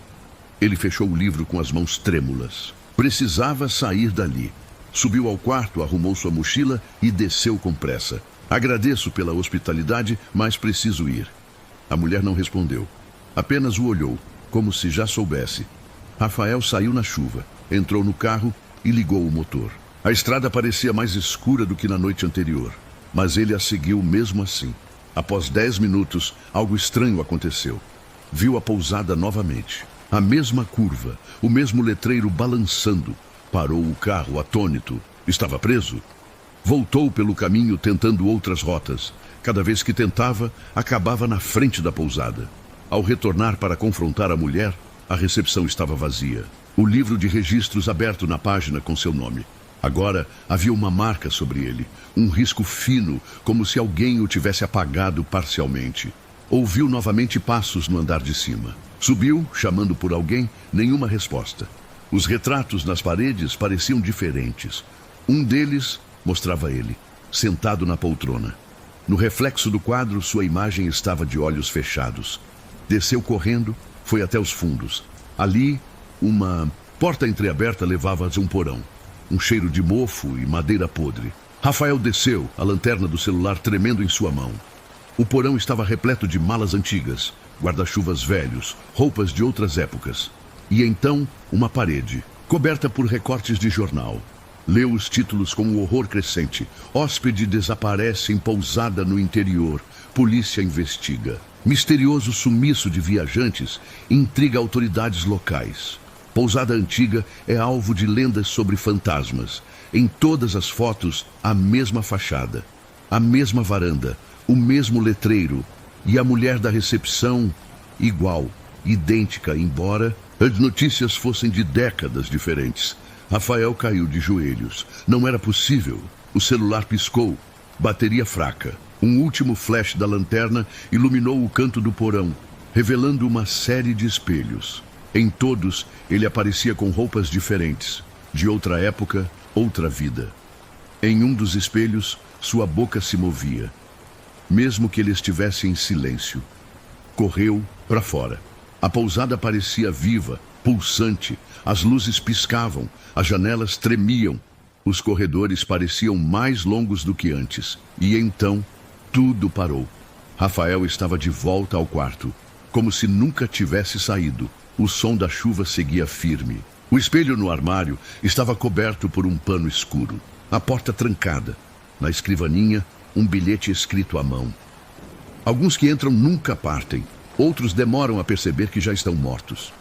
S1: Ele fechou o livro com as mãos trêmulas. Precisava sair dali. Subiu ao quarto, arrumou sua mochila e desceu com pressa. Agradeço pela hospitalidade, mas preciso ir. A mulher não respondeu. Apenas o olhou, como se já soubesse. Rafael saiu na chuva, entrou no carro e ligou o motor. A estrada parecia mais escura do que na noite anterior, mas ele a seguiu mesmo assim. Após 10 minutos, algo estranho aconteceu. Viu a pousada novamente. A mesma curva, o mesmo letreiro balançando. Parou o carro, atônito. Estava preso? Voltou pelo caminho tentando outras rotas. Cada vez que tentava, acabava na frente da pousada. Ao retornar para confrontar a mulher, a recepção estava vazia. O livro de registros aberto na página com seu nome. Agora havia uma marca sobre ele, um risco fino, como se alguém o tivesse apagado parcialmente. Ouviu novamente passos no andar de cima. Subiu, chamando por alguém, nenhuma resposta. Os retratos nas paredes pareciam diferentes. Um deles mostrava ele, sentado na poltrona. No reflexo do quadro, sua imagem estava de olhos fechados. Desceu correndo, foi até os fundos. Ali, uma porta entreaberta levava a um porão. Um cheiro de mofo e madeira podre. Rafael desceu, a lanterna do celular tremendo em sua mão. O porão estava repleto de malas antigas, guarda-chuvas velhos, roupas de outras épocas. E então, uma parede, coberta por recortes de jornal. Leu os títulos com um horror crescente. Hóspede desaparece em pousada no interior. Polícia investiga. Misterioso sumiço de viajantes intriga autoridades locais. Pousada antiga é alvo de lendas sobre fantasmas. Em todas as fotos, a mesma fachada, a mesma varanda, o mesmo letreiro. E a mulher da recepção, igual, idêntica, embora as notícias fossem de décadas diferentes. Rafael caiu de joelhos. Não era possível. O celular piscou. Bateria fraca. Um último flash da lanterna iluminou o canto do porão, revelando uma série de espelhos. Em todos, ele aparecia com roupas diferentes, de outra época, outra vida. Em um dos espelhos, sua boca se movia, mesmo que ele estivesse em silêncio. Correu para fora. A pousada parecia viva, pulsante. As luzes piscavam, as janelas tremiam. Os corredores pareciam mais longos do que antes. E então, tudo parou. Rafael estava de volta ao quarto, como se nunca tivesse saído. O som da chuva seguia firme. O espelho no armário estava coberto por um pano escuro. A porta trancada. Na escrivaninha, um bilhete escrito à mão. Alguns que entram nunca partem. Outros demoram a perceber que já estão mortos.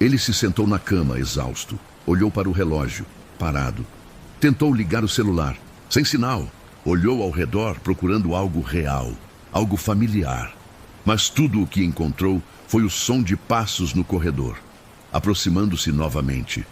S1: Ele se sentou na cama, exausto. Olhou para o relógio, parado. Tentou ligar o celular, sem sinal. Olhou ao redor procurando algo real, algo familiar. Mas tudo o que encontrou foi o som de passos no corredor, aproximando-se novamente.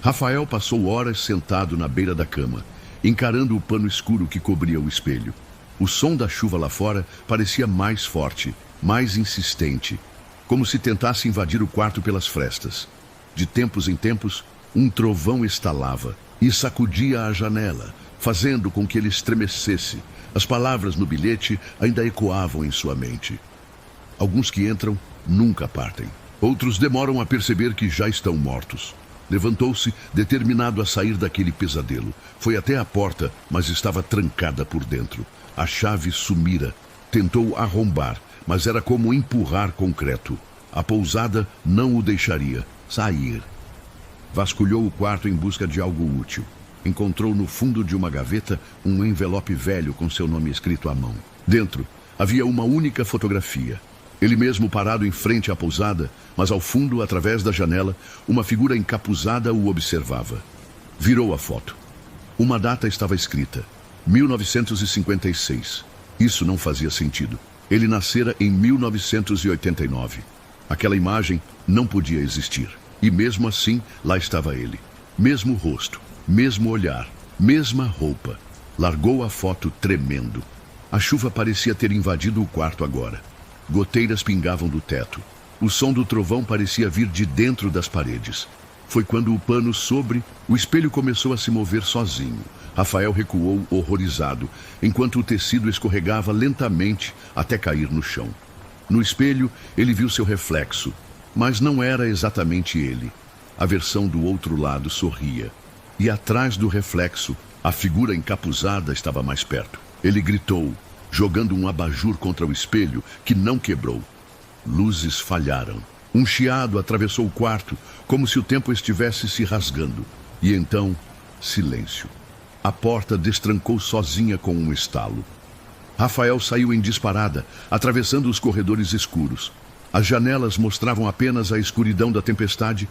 S1: Rafael passou horas sentado na beira da cama, encarando o pano escuro que cobria o espelho. O som da chuva lá fora parecia mais forte, mais insistente, como se tentasse invadir o quarto pelas frestas. De tempos em tempos, um trovão estalava e sacudia a janela, fazendo com que ele estremecesse. As palavras no bilhete ainda ecoavam em sua mente. Alguns que entram nunca partem. Outros demoram a perceber que já estão mortos. Levantou-se, determinado a sair daquele pesadelo. Foi até a porta, mas estava trancada por dentro. A chave sumira. Tentou arrombar, mas era como empurrar concreto. A pousada não o deixaria sair. Vasculhou o quarto em busca de algo útil. Encontrou no fundo de uma gaveta um envelope velho com seu nome escrito à mão. Dentro havia uma única fotografia. Ele mesmo parado em frente à pousada, mas ao fundo, através da janela, uma figura encapuzada o observava. Virou a foto. Uma data estava escrita: 1956. Isso não fazia sentido. Ele nascera em 1989. Aquela imagem não podia existir. E mesmo assim, lá estava ele. Mesmo rosto, mesmo olhar, mesma roupa. Largou a foto tremendo. A chuva parecia ter invadido o quarto agora. Goteiras pingavam do teto. O som do trovão parecia vir de dentro das paredes. Foi quando o pano sobre o espelho começou a se mover sozinho. Rafael recuou horrorizado, enquanto o tecido escorregava lentamente até cair no chão. No espelho, ele viu seu reflexo, mas não era exatamente ele. A versão do outro lado sorria. E atrás do reflexo, a figura encapuzada estava mais perto. Ele gritou, jogando um abajur contra o espelho, que não quebrou. Luzes falharam. Um chiado atravessou o quarto, como se o tempo estivesse se rasgando. E então, silêncio. A porta destrancou sozinha com um estalo. Rafael saiu em disparada, atravessando os corredores escuros. As janelas mostravam apenas a escuridão da tempestade.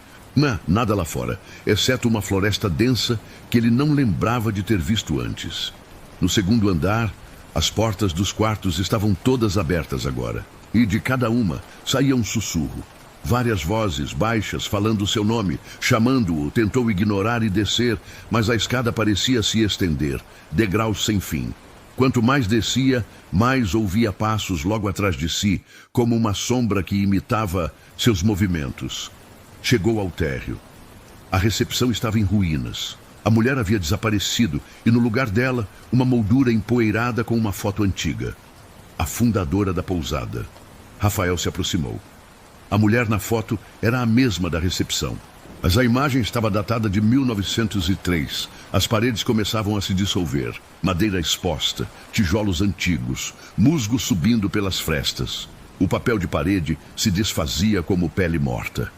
S1: Nada lá fora, exceto uma floresta densa que ele não lembrava de ter visto antes. No segundo andar, as portas dos quartos estavam todas abertas agora. E de cada uma saía um sussurro. Várias vozes baixas falando seu nome, chamando-o. Tentou ignorar e descer, mas a escada parecia se estender, degraus sem fim. Quanto mais descia, mais ouvia passos logo atrás de si, como uma sombra que imitava seus movimentos. Chegou ao térreo. A recepção estava em ruínas. A mulher havia desaparecido e no lugar dela, uma moldura empoeirada com uma foto antiga. A fundadora da pousada. Rafael se aproximou. A mulher na foto era a mesma da recepção. Mas a imagem estava datada de 1903. As paredes começavam a se dissolver. Madeira exposta, tijolos antigos, musgo subindo pelas frestas. O papel de parede se desfazia como pele morta.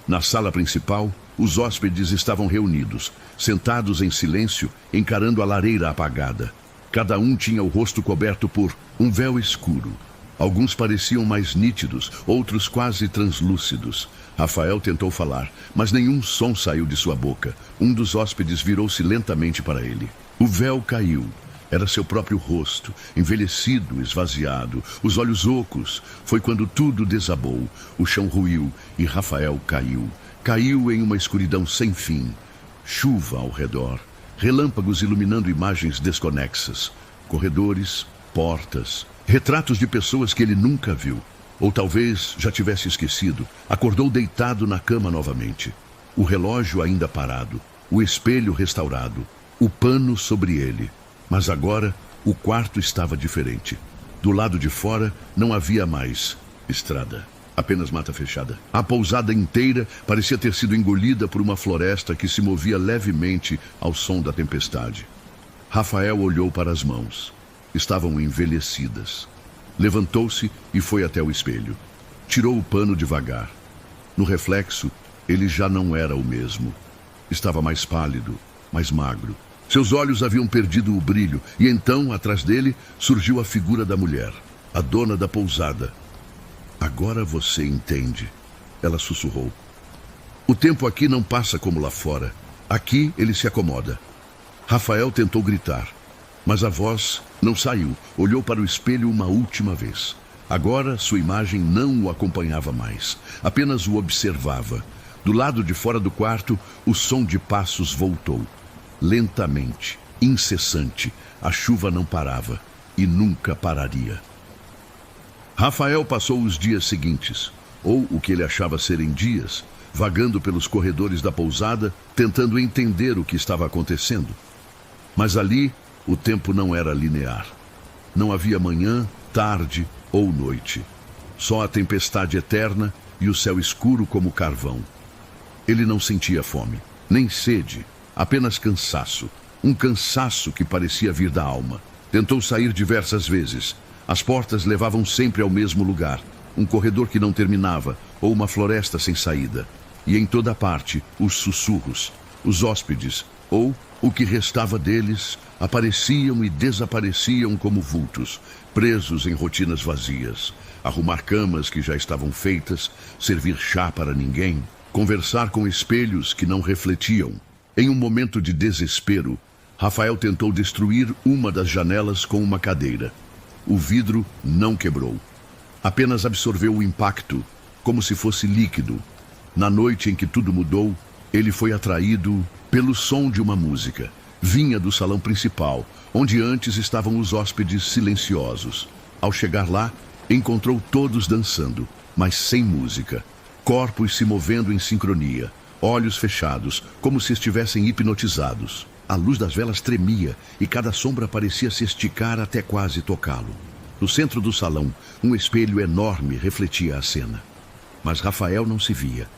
S1: Na sala principal, os hóspedes estavam reunidos, sentados em silêncio, encarando a lareira apagada. Cada um tinha o rosto coberto por um véu escuro. Alguns pareciam mais nítidos, outros quase translúcidos. Rafael tentou falar, mas nenhum som saiu de sua boca. Um dos hóspedes virou-se lentamente para ele. O véu caiu. Era seu próprio rosto, envelhecido, esvaziado, os olhos ocos. Foi quando tudo desabou. O chão ruiu e Rafael caiu. Caiu em uma escuridão sem fim. Chuva ao redor. Relâmpagos iluminando imagens desconexas. Corredores, portas, retratos de pessoas que ele nunca viu. Ou talvez já tivesse esquecido. Acordou deitado na cama novamente. O relógio ainda parado. O espelho restaurado. O pano sobre ele. Mas agora, o quarto estava diferente. Do lado de fora, não havia mais estrada. Apenas mata fechada. A pousada inteira parecia ter sido engolida por uma floresta que se movia levemente ao som da tempestade. Rafael olhou para as mãos. Estavam envelhecidas. Levantou-se e foi até o espelho. Tirou o pano devagar. No reflexo, ele já não era o mesmo. Estava mais pálido, mais magro. Seus olhos haviam perdido o brilho, e então, atrás dele, surgiu a figura da mulher, a dona da pousada. Agora você entende, ela sussurrou. O tempo aqui não passa como lá fora. Aqui ele se acomoda. Rafael tentou gritar, mas a voz não saiu. Olhou para o espelho uma última vez. Agora sua imagem não o acompanhava mais, apenas o observava. Do lado de fora do quarto, o som de passos voltou. Lentamente, incessante, a chuva não parava e nunca pararia. Rafael passou os dias seguintes, ou o que ele achava serem dias, vagando pelos corredores da pousada, tentando entender o que estava acontecendo. Mas ali, o tempo não era linear. Não havia manhã, tarde ou noite. Só a tempestade eterna e o céu escuro como carvão. Ele não sentia fome, nem sede. Apenas cansaço. Um cansaço que parecia vir da alma. Tentou sair diversas vezes. As portas levavam sempre ao mesmo lugar. Um corredor que não terminava, ou uma floresta sem saída. E em toda parte, os sussurros. Os hóspedes, ou o que restava deles, apareciam e desapareciam como vultos, presos em rotinas vazias. Arrumar camas que já estavam feitas, servir chá para ninguém, conversar com espelhos que não refletiam. Em um momento de desespero, Rafael tentou destruir uma das janelas com uma cadeira. O vidro não quebrou. Apenas absorveu o impacto, como se fosse líquido. Na noite em que tudo mudou, ele foi atraído pelo som de uma música. Vinha do salão principal, onde antes estavam os hóspedes silenciosos. Ao chegar lá, encontrou todos dançando, mas sem música. Corpos se movendo em sincronia. Olhos fechados, como se estivessem hipnotizados. A luz das velas tremia e cada sombra parecia se esticar até quase tocá-lo. No centro do salão, um espelho enorme refletia a cena. Mas Rafael não se via.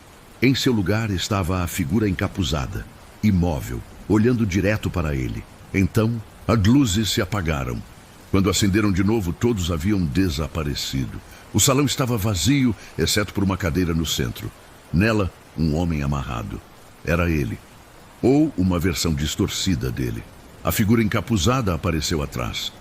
S1: Em seu lugar estava a figura encapuzada, imóvel, olhando direto para ele. Então, as luzes se apagaram. Quando acenderam de novo, todos haviam desaparecido. O salão estava vazio, exceto por uma cadeira no centro. Nela, um homem amarrado. Era ele. Ou uma versão distorcida dele. A figura encapuzada apareceu atrás.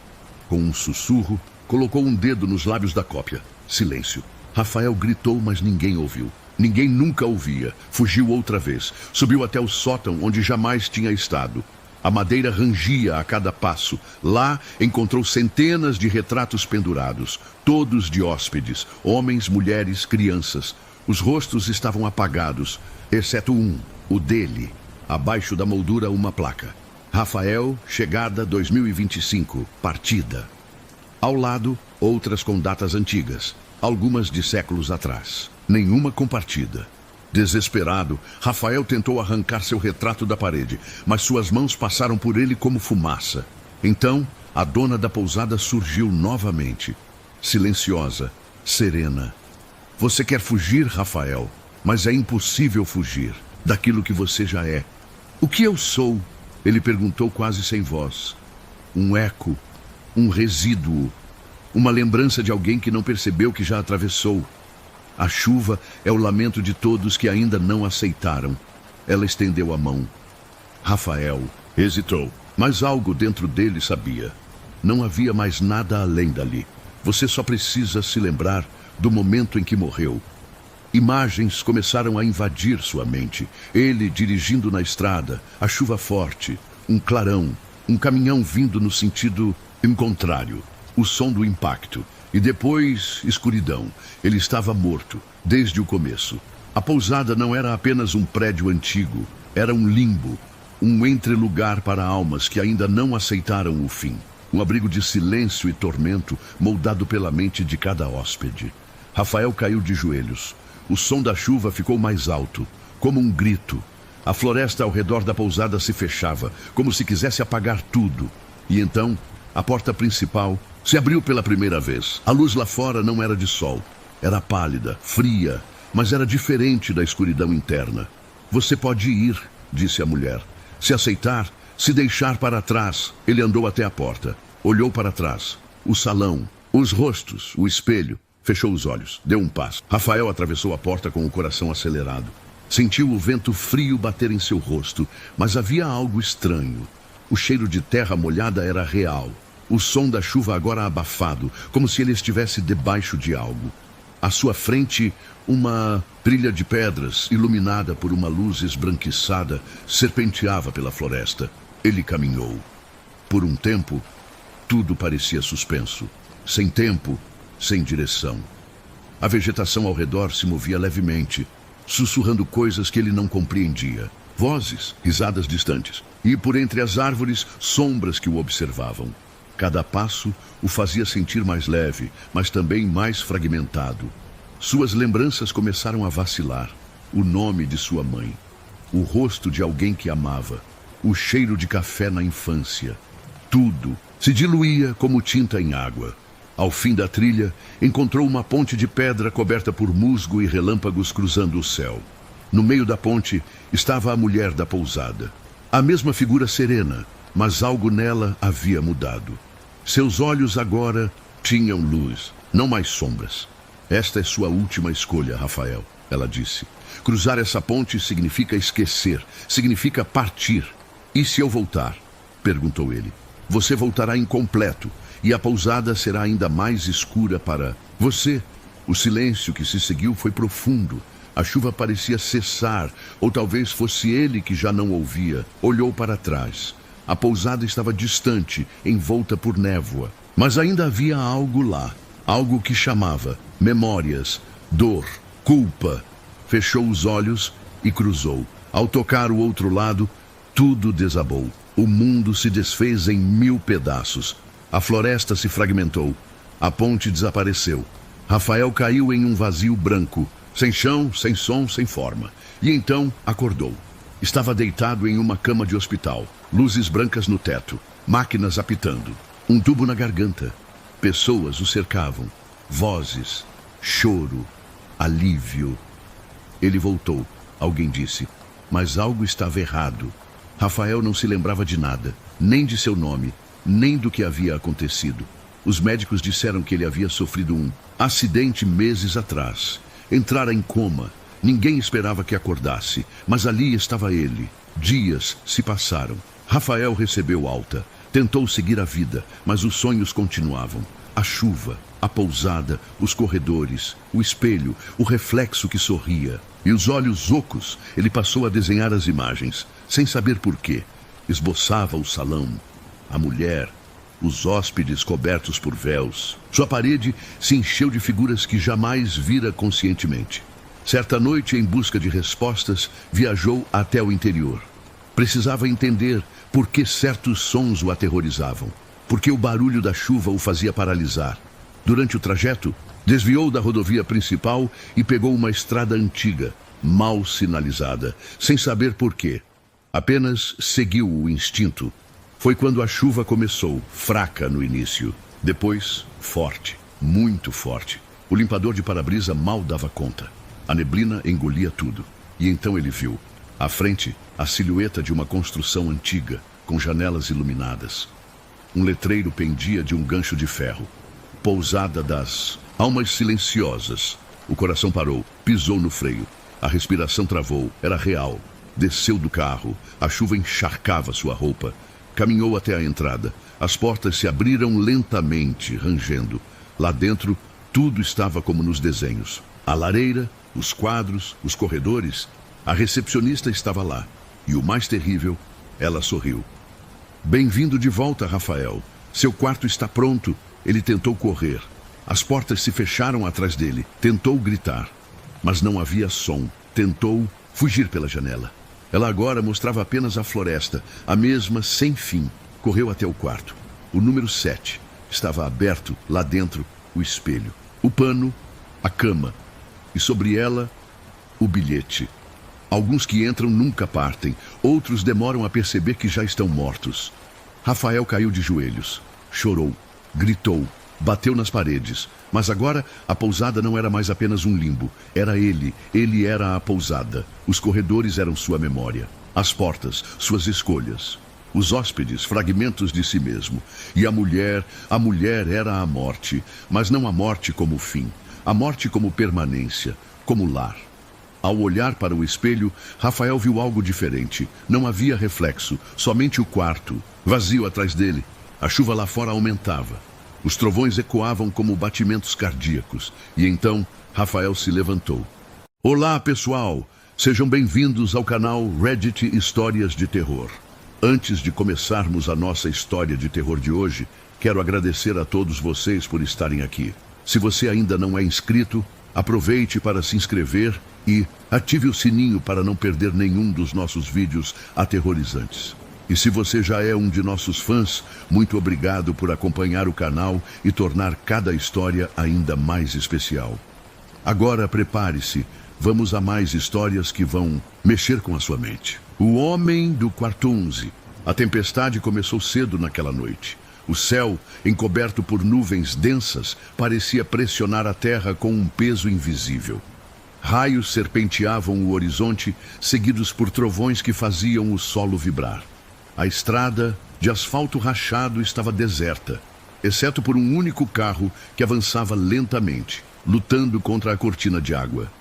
S1: Com um sussurro, colocou um dedo nos lábios da cópia. Silêncio. Rafael gritou, mas ninguém ouviu. Ninguém nunca ouvia. Fugiu outra vez. Subiu até o sótão, onde jamais tinha estado. A madeira rangia a cada passo. Lá, encontrou centenas de retratos pendurados. Todos de hóspedes. Homens, mulheres, crianças. Os rostos estavam apagados, exceto um, o dele. Abaixo da moldura, uma placa. Rafael, chegada 2025, partida. Ao lado, outras com datas antigas, algumas de séculos atrás. Nenhuma com partida. Desesperado, Rafael tentou arrancar seu retrato da parede, mas suas mãos passaram por ele como fumaça. Então, a dona da pousada surgiu novamente. Silenciosa, serena. Você quer fugir, Rafael, mas é impossível fugir daquilo que você já é. O que eu sou? Ele perguntou quase sem voz. Um eco, um resíduo, uma lembrança de alguém que não percebeu que já atravessou. A chuva é o lamento de todos que ainda não aceitaram. Ela estendeu a mão. Rafael hesitou, mas algo dentro dele sabia. Não havia mais nada além dali. Você só precisa se lembrar do momento em que morreu. Imagens começaram a invadir sua mente. Ele dirigindo na estrada, a chuva forte, um clarão, um caminhão vindo no sentido contrário, o som do impacto. E depois, escuridão. Ele estava morto, desde o começo. A pousada não era apenas um prédio antigo, era um limbo, um entrelugar para almas que ainda não aceitaram o fim. Um abrigo de silêncio e tormento moldado pela mente de cada hóspede. Rafael caiu de joelhos. O som da chuva ficou mais alto, como um grito. A floresta ao redor da pousada se fechava, como se quisesse apagar tudo. E então, a porta principal se abriu pela primeira vez. A luz lá fora não era de sol. Era pálida, fria, mas era diferente da escuridão interna. Você pode ir, disse a mulher. Se aceitar, se deixar para trás. Ele andou até a porta. Olhou para trás. O salão, os rostos, o espelho. Fechou os olhos. Deu um passo. Rafael atravessou a porta com o coração acelerado. Sentiu o vento frio bater em seu rosto, mas havia algo estranho. O cheiro de terra molhada era real. O som da chuva agora abafado, como se ele estivesse debaixo de algo. À sua frente, uma trilha de pedras, iluminada por uma luz esbranquiçada, serpenteava pela floresta. Ele caminhou. Por um tempo, tudo parecia suspenso. Sem tempo, sem direção. A vegetação ao redor se movia levemente, sussurrando coisas que ele não compreendia. Vozes, risadas distantes. E por entre as árvores, sombras que o observavam. Cada passo o fazia sentir mais leve, mas também mais fragmentado. Suas lembranças começaram a vacilar. O nome de sua mãe. O rosto de alguém que amava. O cheiro de café na infância. Tudo se diluía como tinta em água. Ao fim da trilha, encontrou uma ponte de pedra coberta por musgo e relâmpagos cruzando o céu. No meio da ponte estava a mulher da pousada. A mesma figura serena, mas algo nela havia mudado. Seus olhos agora tinham luz, não mais sombras. Esta é sua última escolha, Rafael, ela disse. Cruzar essa ponte significa esquecer, significa partir. E se eu voltar? Perguntou ele. Você voltará incompleto, e a pousada será ainda mais escura para você. O silêncio que se seguiu foi profundo. A chuva parecia cessar, ou talvez fosse ele que já não ouvia. Olhou para trás. A pousada estava distante, envolta por névoa. Mas ainda havia algo lá. Algo que chamava. Memórias, dor, culpa. Fechou os olhos e cruzou. Ao tocar o outro lado, tudo desabou. O mundo se desfez em 1000 pedaços. A floresta se fragmentou. A ponte desapareceu. Rafael caiu em um vazio branco. Sem chão, sem som, sem forma. E então acordou. Estava deitado em uma cama de hospital. Luzes brancas no teto. Máquinas apitando. Um tubo na garganta. Pessoas o cercavam. Vozes. Choro. Alívio. Ele voltou. Alguém disse. Mas algo estava errado. Rafael não se lembrava de nada. Nem de seu nome. Nem do que havia acontecido. Os médicos disseram que ele havia sofrido um acidente meses atrás. Entrara em coma. Ninguém esperava que acordasse, mas ali estava ele. Dias se passaram. Rafael recebeu alta. Tentou seguir a vida, mas os sonhos continuavam. A chuva, a pousada, os corredores, o espelho, o reflexo que sorria. E os olhos ocos, ele passou a desenhar as imagens, sem saber por quê. Esboçava o salão, a mulher, os hóspedes cobertos por véus. Sua parede se encheu de figuras que jamais vira conscientemente. Certa noite, em busca de respostas, viajou até o interior. Precisava entender por que certos sons o aterrorizavam, porque o barulho da chuva o fazia paralisar. Durante o trajeto, desviou da rodovia principal e pegou uma estrada antiga, mal sinalizada, sem saber por quê. Apenas seguiu o instinto. Foi quando a chuva começou, fraca no início. Depois, forte, muito forte. O limpador de para-brisa mal dava conta. A neblina engolia tudo. E então ele viu, à frente, a silhueta de uma construção antiga, com janelas iluminadas. Um letreiro pendia de um gancho de ferro. Pousada das Almas Silenciosas. O coração parou, pisou no freio. A respiração travou, era real. Desceu do carro, a chuva encharcava sua roupa. Caminhou até a entrada. As portas se abriram lentamente, rangendo. Lá dentro, tudo estava como nos desenhos. A lareira, os quadros, os corredores. A recepcionista estava lá. E o mais terrível, ela sorriu. Bem-vindo de volta, Rafael. Seu quarto está pronto. Ele tentou correr. As portas se fecharam atrás dele. Tentou gritar. Mas não havia som. Tentou fugir pela janela. Ela agora mostrava apenas a floresta, a mesma sem fim. Correu até o quarto. O número 7. Estava aberto, lá dentro, o espelho. O pano, a cama. E sobre ela, o bilhete. Alguns que entram nunca partem. Outros demoram a perceber que já estão mortos. Rafael caiu de joelhos. Chorou. Gritou. Bateu nas paredes. Mas agora a pousada não era mais apenas um limbo. Era ele. Ele era a pousada. Os corredores eram sua memória. As portas, suas escolhas. Os hóspedes, fragmentos de si mesmo. E a mulher era a morte. Mas não a morte como fim. A morte como permanência, como lar. Ao olhar para o espelho, Rafael viu algo diferente. Não havia reflexo, somente o quarto, vazio atrás dele. A chuva lá fora aumentava. Os trovões ecoavam como batimentos cardíacos. E então, Rafael se levantou. Olá, pessoal! Sejam bem-vindos ao canal Reddit Histórias de Terror. Antes de começarmos a nossa história de terror de hoje, quero agradecer a todos vocês por estarem aqui. Se você ainda não é inscrito, aproveite para se inscrever e ative o sininho para não perder nenhum dos nossos vídeos aterrorizantes. E se você já é um de nossos fãs, muito obrigado por acompanhar o canal e tornar cada história ainda mais especial. Agora prepare-se, vamos a mais histórias que vão mexer com a sua mente. O Homem do Quarto 11. A tempestade começou cedo naquela noite. O céu, encoberto por nuvens densas, parecia pressionar a terra com um peso invisível. Raios serpenteavam o horizonte, seguidos por trovões que faziam o solo vibrar. A estrada, de asfalto rachado, estava deserta, exceto por um único carro que avançava lentamente, lutando contra a cortina de água.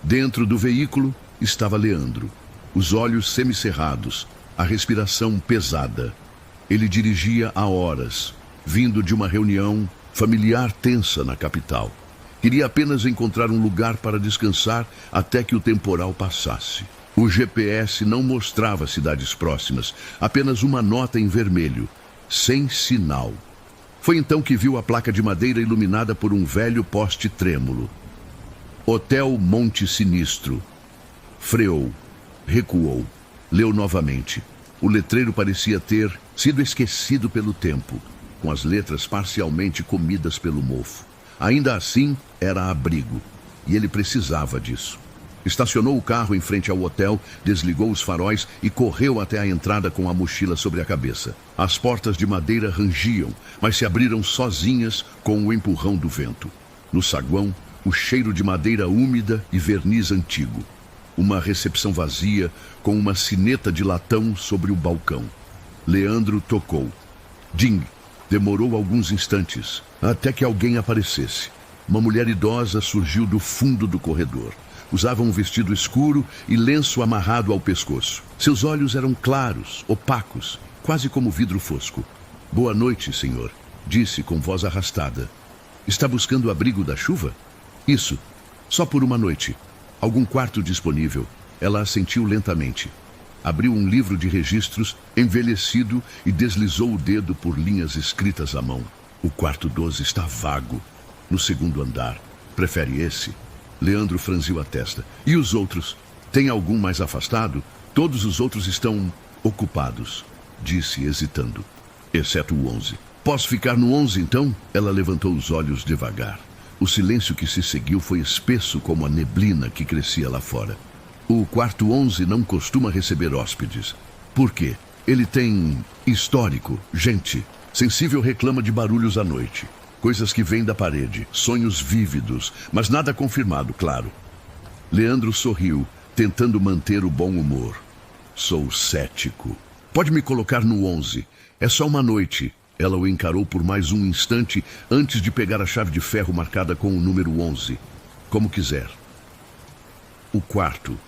S1: Dentro do veículo estava Leandro, os olhos semicerrados, a respiração pesada. Ele dirigia há horas, vindo de uma reunião familiar tensa na capital. Queria apenas encontrar um lugar para descansar até que o temporal passasse. O GPS não mostrava cidades próximas, apenas uma nota em vermelho, sem sinal. Foi então que viu a placa de madeira iluminada por um velho poste trêmulo. Hotel Monte Sinistro. Freou, recuou, leu novamente. O letreiro parecia ter sido esquecido pelo tempo, com as letras parcialmente comidas pelo mofo. Ainda assim, era abrigo, e ele precisava disso. Estacionou o carro em frente ao hotel, desligou os faróis e correu até a entrada com a mochila sobre a cabeça. As portas de madeira rangiam, mas se abriram sozinhas com o empurrão do vento. No saguão, o cheiro de madeira úmida e verniz antigo. Uma recepção vazia, com uma sineta de latão sobre o balcão. Leandro tocou. Ding! Demorou alguns instantes, até que alguém aparecesse. Uma mulher idosa surgiu do fundo do corredor. Usava um vestido escuro e lenço amarrado ao pescoço. Seus olhos eram claros, opacos, quase como vidro fosco. Boa noite, senhor, disse com voz arrastada. Está buscando o abrigo da chuva? Isso, só por uma noite. Algum quarto disponível? Ela assentiu lentamente. Abriu um livro de registros, envelhecido, e deslizou o dedo por linhas escritas à mão. O quarto 12 está vago, no segundo andar. Prefere esse? Leandro franziu a testa. E os outros? Tem algum mais afastado? Todos os outros estão ocupados, disse, hesitando. Exceto o 11. Posso ficar no 11, então? Ela levantou os olhos devagar. O silêncio que se seguiu foi espesso como a neblina que crescia lá fora. O quarto 11 não costuma receber hóspedes. Por quê? Ele tem histórico, gente. Sensível reclama de barulhos à noite. Coisas que vêm da parede, sonhos vívidos, mas nada confirmado, claro. Leandro sorriu, tentando manter o bom humor. Sou cético. Pode me colocar no 11. É só uma noite. Ela o encarou por mais um instante antes de pegar a chave de ferro marcada com o número 11. como quiser. O quarto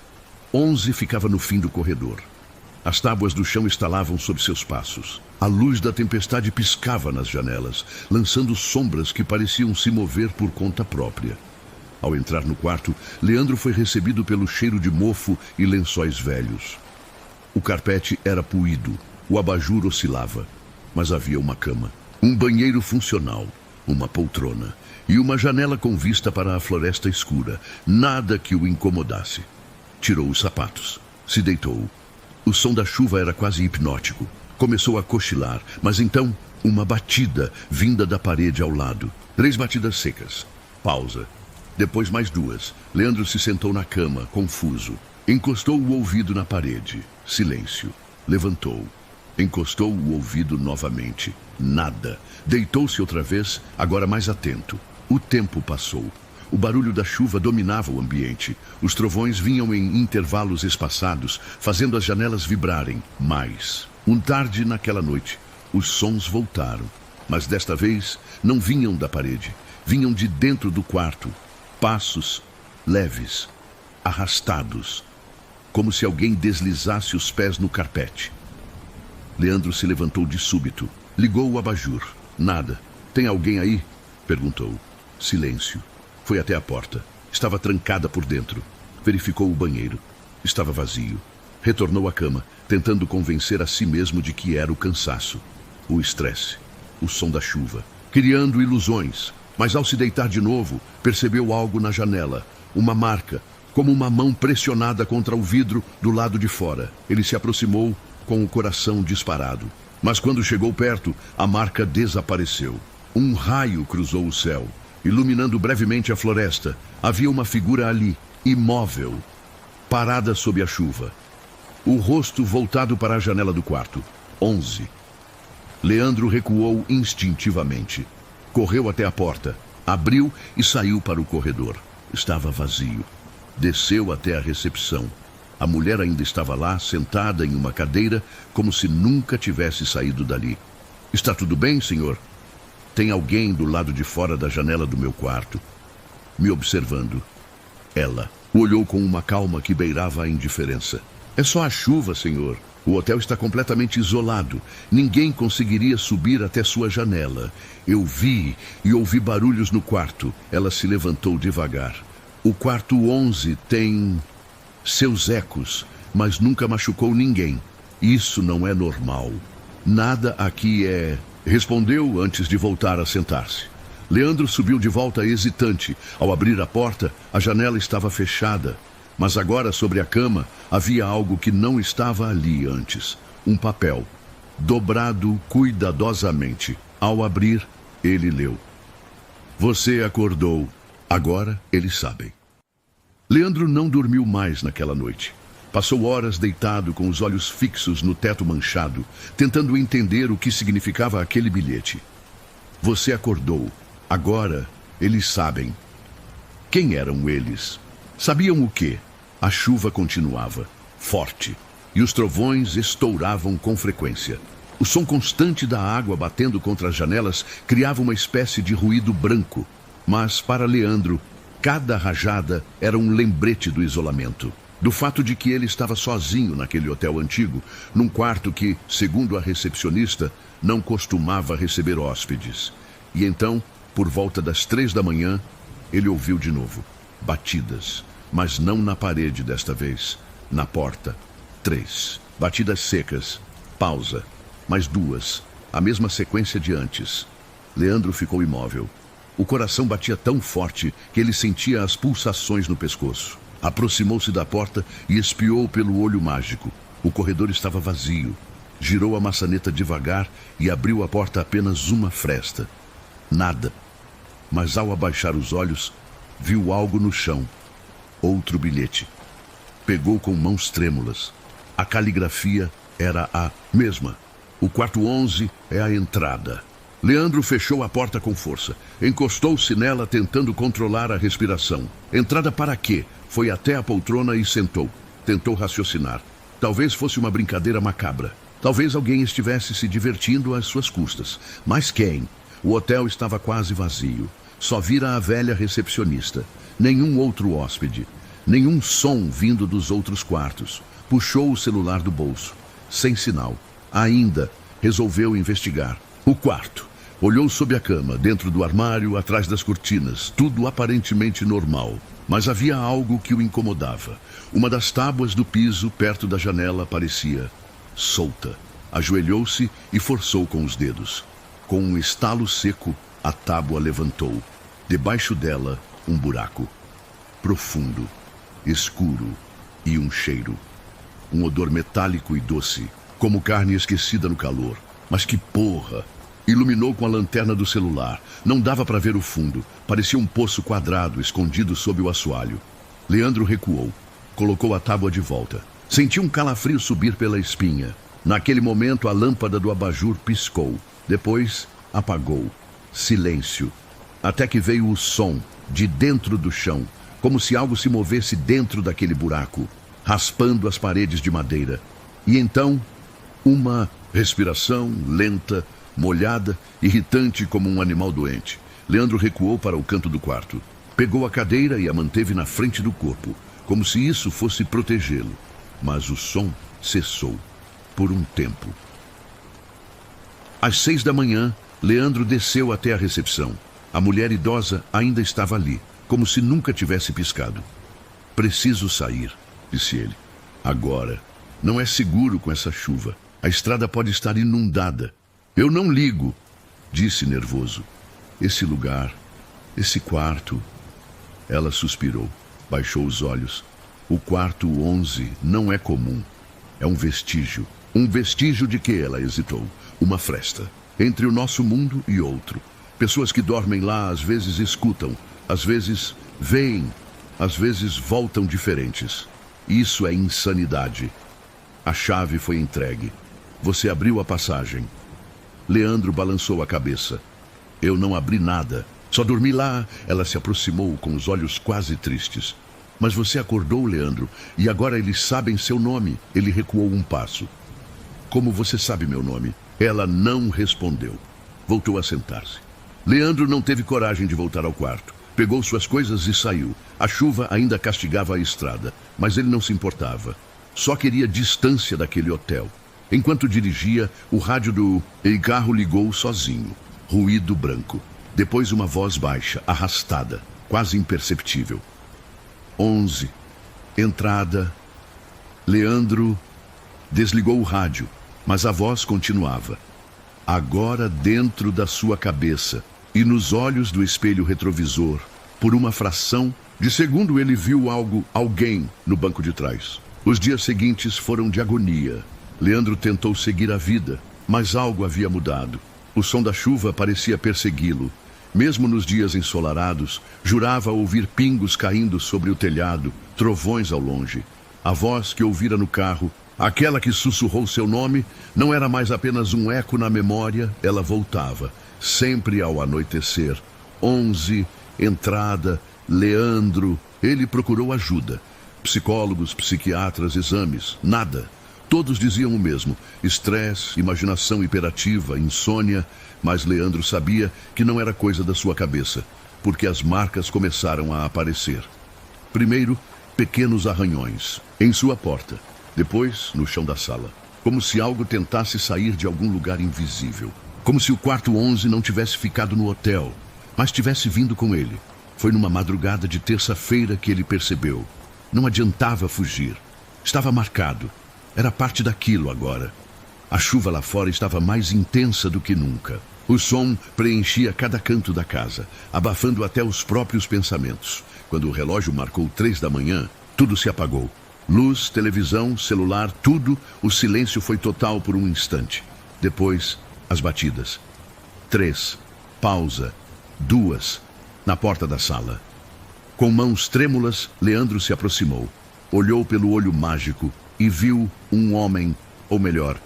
S1: 11 ficava no fim do corredor. As tábuas do chão estalavam sob seus passos. A luz da tempestade piscava nas janelas, lançando sombras que pareciam se mover por conta própria. Ao entrar no quarto, Leandro foi recebido pelo cheiro de mofo e lençóis velhos. O carpete era poído, o abajur oscilava, mas havia uma cama, um banheiro funcional, uma poltrona e uma janela com vista para a floresta escura. Nada que o incomodasse. Tirou os sapatos, se deitou. O som da chuva era quase hipnótico. Começou a cochilar, mas então uma batida vinda da parede ao lado. 3 batidas secas. Pausa. Depois mais 2. Leandro se sentou na cama, confuso. Encostou o ouvido na parede. Silêncio. Levantou. Encostou o ouvido novamente. Nada. Deitou-se outra vez, agora mais atento. O tempo passou. O barulho da chuva dominava o ambiente. Os trovões vinham em intervalos espaçados, fazendo as janelas vibrarem mais. Tarde naquela noite, os sons voltaram. Mas desta vez, não vinham da parede. Vinham de dentro do quarto. Passos leves, arrastados, como se alguém deslizasse os pés no carpete. Leandro se levantou de súbito. Ligou o abajur. Nada. Tem alguém aí? Perguntou. Silêncio. Foi até a porta. Estava trancada por dentro. Verificou o banheiro. Estava vazio. Retornou à cama, tentando convencer a si mesmo de que era o cansaço, o estresse, o som da chuva, criando ilusões. Mas ao se deitar de novo, percebeu algo na janela. Uma marca, como uma mão pressionada contra o vidro do lado de fora. Ele se aproximou com o coração disparado. Mas quando chegou perto, a marca desapareceu. Um raio cruzou o céu, iluminando brevemente a floresta. Havia uma figura ali, imóvel, parada sob a chuva. O rosto voltado para a janela do quarto. 11. Leandro recuou instintivamente. Correu até a porta, abriu e saiu para o corredor. Estava vazio. Desceu até a recepção. A mulher ainda estava lá, sentada em uma cadeira, como se nunca tivesse saído dali. Está tudo bem, senhor? Tem alguém do lado de fora da janela do meu quarto, me observando. Ela olhou com uma calma que beirava a indiferença. É só a chuva, senhor. O hotel está completamente isolado. Ninguém conseguiria subir até sua janela. Eu vi e ouvi barulhos no quarto. Ela se levantou devagar. O quarto 11 tem seus ecos, mas nunca machucou ninguém. Isso não é normal. Nada aqui é... Respondeu antes de voltar a sentar-se. Leandro subiu de volta hesitante. Ao abrir a porta, a janela estava fechada. Mas agora, sobre a cama, havia algo que não estava ali antes. Um papel, dobrado cuidadosamente. Ao abrir, ele leu. Você acordou. Agora eles sabem. Leandro não dormiu mais naquela noite. Passou horas deitado com os olhos fixos no teto manchado, tentando entender o que significava aquele bilhete. Você acordou. Agora eles sabem. Quem eram eles? Sabiam o quê? A chuva continuava, forte, e os trovões estouravam com frequência. O som constante da água batendo contra as janelas criava uma espécie de ruído branco. Mas, para Leandro, cada rajada era um lembrete do isolamento. Do fato de que ele estava sozinho naquele hotel antigo, num quarto que, segundo a recepcionista, não costumava receber hóspedes. E então, por volta das 3 da manhã, ele ouviu de novo. Batidas, mas não na parede desta vez, na porta. 3. Batidas secas. Pausa. Mais 2. A mesma sequência de antes. Leandro ficou imóvel. O coração batia tão forte que ele sentia as pulsações no pescoço. Aproximou-se da porta e espiou pelo olho mágico. O corredor estava vazio. Girou a maçaneta devagar e abriu a porta apenas uma fresta. Nada. Mas ao abaixar os olhos, viu algo no chão. Outro bilhete. Pegou com mãos trêmulas. A caligrafia era a mesma. O quarto 11 é a entrada. Leandro fechou a porta com força. Encostou-se nela tentando controlar a respiração. Entrada para quê? Foi até a poltrona e sentou. Tentou raciocinar. Talvez fosse uma brincadeira macabra. Talvez alguém estivesse se divertindo às suas custas. Mas quem? O hotel estava quase vazio. só vira a velha recepcionista. Nenhum outro hóspede. Nenhum som vindo dos outros quartos. Puxou o celular do bolso. Sem sinal. Ainda resolveu investigar. O quarto. Olhou sob a cama, dentro do armário, atrás das cortinas. Tudo aparentemente normal. Mas havia algo que o incomodava. Uma das tábuas do piso, perto da janela, parecia solta. Ajoelhou-se e forçou com os dedos. Com um estalo seco, a tábua levantou. Debaixo dela, um buraco. Profundo, escuro e um cheiro. Um odor metálico e doce, como carne esquecida no calor. Mas que porra! Iluminou com a lanterna do celular. Não dava para ver o fundo. Parecia um poço quadrado, escondido sob o assoalho. Leandro recuou. Colocou a tábua de volta. Sentiu um calafrio subir pela espinha. Naquele momento, a lâmpada do abajur piscou. Depois, apagou. Silêncio. Até que veio o som, de dentro do chão, como se algo se movesse dentro daquele buraco, raspando as paredes de madeira. E então, uma respiração lenta, molhada, irritante como um animal doente. Leandro recuou para o canto do quarto. Pegou a cadeira e a manteve na frente do corpo, como se isso fosse protegê-lo. Mas o som cessou, por um tempo. Às 6 da manhã, Leandro desceu até a recepção. A mulher idosa ainda estava ali, como se nunca tivesse piscado. Preciso sair, disse ele. Agora. Não é seguro com essa chuva. A estrada pode estar inundada. Eu não ligo, disse nervoso. Esse lugar, esse quarto. Ela suspirou, baixou os olhos. O quarto 11 não é comum. É um vestígio. Um vestígio de que? Ela hesitou. Uma fresta. Entre o nosso mundo e outro. Pessoas que dormem lá às vezes escutam, às vezes veem, às vezes voltam diferentes. Isso é insanidade. A chave foi entregue. Você abriu a passagem. Leandro balançou a cabeça. Eu não abri nada. Só dormi lá. Ela se aproximou com os olhos quase tristes. Mas você acordou, Leandro, e agora eles sabem seu nome. Ele recuou um passo. Como você sabe meu nome? Ela não respondeu. Voltou a sentar-se. Leandro não teve coragem de voltar ao quarto. Pegou suas coisas e saiu. A chuva ainda castigava a estrada, mas ele não se importava. Só queria distância daquele hotel. Enquanto dirigia, o rádio do carro ligou sozinho. Ruído branco. Depois uma voz baixa, arrastada, quase imperceptível. 11. Entrada. Leandro desligou o rádio, mas a voz continuava. Agora dentro da sua cabeça e nos olhos do espelho retrovisor, por uma fração de segundo ele viu alguém no banco de trás. Os dias seguintes foram de agonia. Leandro tentou seguir a vida, mas algo havia mudado. O som da chuva parecia persegui-lo. Mesmo nos dias ensolarados, jurava ouvir pingos caindo sobre o telhado, trovões ao longe. A voz que ouvira no carro, aquela que sussurrou seu nome, não era mais apenas um eco na memória, ela voltava, sempre ao anoitecer. 11, entrada, Leandro. Ele procurou ajuda. Psicólogos, psiquiatras, exames, nada. Todos diziam o mesmo: estresse, imaginação hiperativa, insônia. Mas Leandro sabia que não era coisa da sua cabeça, porque as marcas começaram a aparecer. Primeiro, pequenos arranhões, em sua porta. Depois, no chão da sala. Como se algo tentasse sair de algum lugar invisível. Como se o quarto 11 não tivesse ficado no hotel, mas tivesse vindo com ele. Foi numa madrugada de terça-feira que ele percebeu. Não adiantava fugir. Estava marcado. Era parte daquilo agora. A chuva lá fora estava mais intensa do que nunca. O som preenchia cada canto da casa, abafando até os próprios pensamentos. Quando o relógio marcou 3 da manhã, tudo se apagou. Luz, televisão, celular, tudo, o silêncio foi total por um instante. Depois, as batidas. 3. Pausa. 2. Na porta da sala. Com mãos trêmulas, Leandro se aproximou. Olhou pelo olho mágico e viu um homem, ou melhor,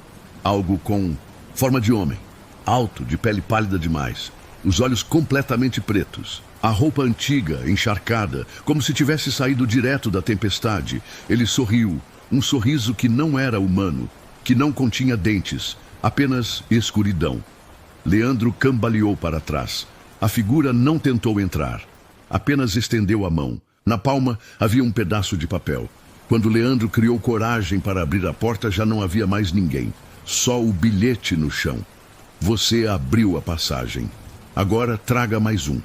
S1: algo com forma de homem. Alto, de pele pálida demais. Os olhos completamente pretos. A roupa antiga, encharcada, como se tivesse saído direto da tempestade. Ele sorriu, um sorriso que não era humano, que não continha dentes, apenas escuridão. Leandro cambaleou para trás. A figura não tentou entrar. Apenas estendeu a mão. Na palma havia um pedaço de papel. Quando Leandro criou coragem para abrir a porta, já não havia mais ninguém. Só o bilhete no chão. Você abriu a passagem. Agora traga mais um.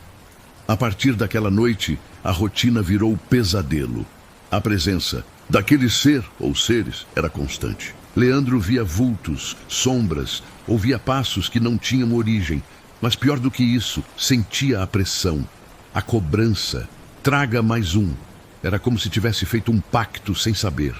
S1: A partir daquela noite, a rotina virou pesadelo. A presença daquele ser ou seres era constante. Leandro via vultos, sombras, ouvia passos que não tinham origem. Mas pior do que isso, sentia a pressão, a cobrança. Traga mais um. Era como se tivesse feito um pacto sem saber.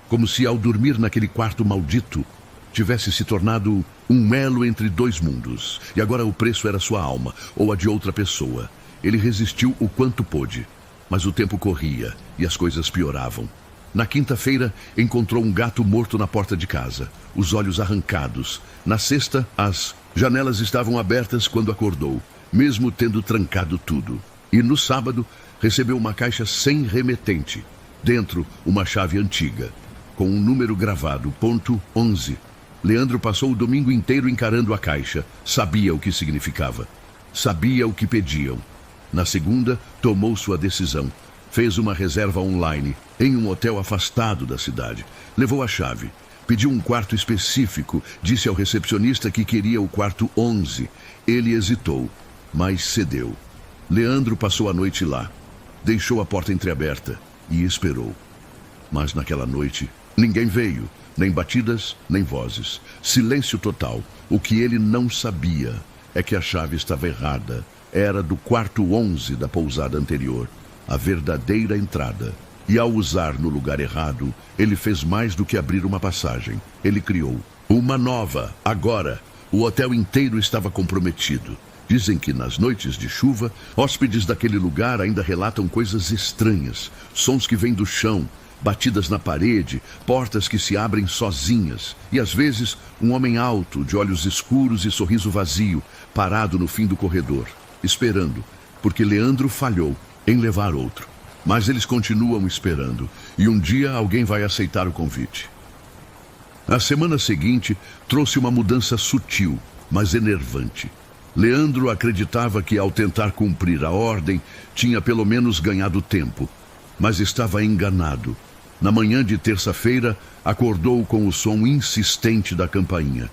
S1: Como se, ao dormir naquele quarto maldito, tivesse se tornado um elo entre dois mundos. E agora o preço era sua alma, ou a de outra pessoa. Ele resistiu o quanto pôde. Mas o tempo corria e as coisas pioravam. Na quinta-feira, encontrou um gato morto na porta de casa, os olhos arrancados. Na sexta, as janelas estavam abertas quando acordou, mesmo tendo trancado tudo. E no sábado, recebeu uma caixa sem remetente. Dentro, uma chave antiga, com um número gravado, .11. Leandro passou o domingo inteiro encarando a caixa. Sabia o que significava. Sabia o que pediam. Na segunda, tomou sua decisão. Fez uma reserva online, em um hotel afastado da cidade. Levou a chave. Pediu um quarto específico. Disse ao recepcionista que queria o quarto 11. Ele hesitou, mas cedeu. Leandro passou a noite lá. Deixou a porta entreaberta e esperou. Mas naquela noite, ninguém veio. Nem batidas, nem vozes. Silêncio total. O que ele não sabia é que a chave estava errada. Era do quarto 11 da pousada anterior. A verdadeira entrada. E ao usar no lugar errado, ele fez mais do que abrir uma passagem. Ele criou uma nova. Agora, o hotel inteiro estava comprometido. Dizem que nas noites de chuva, hóspedes daquele lugar ainda relatam coisas estranhas. Sons que vêm do chão, batidas na parede, portas que se abrem sozinhas. E às vezes, um homem alto, de olhos escuros e sorriso vazio, parado no fim do corredor, esperando, porque Leandro falhou em levar outro. Mas eles continuam esperando, e um dia alguém vai aceitar o convite. A semana seguinte trouxe uma mudança sutil, mas enervante. Leandro acreditava que, ao tentar cumprir a ordem, tinha pelo menos ganhado tempo, mas estava enganado. Na manhã de terça-feira, acordou com o som insistente da campainha.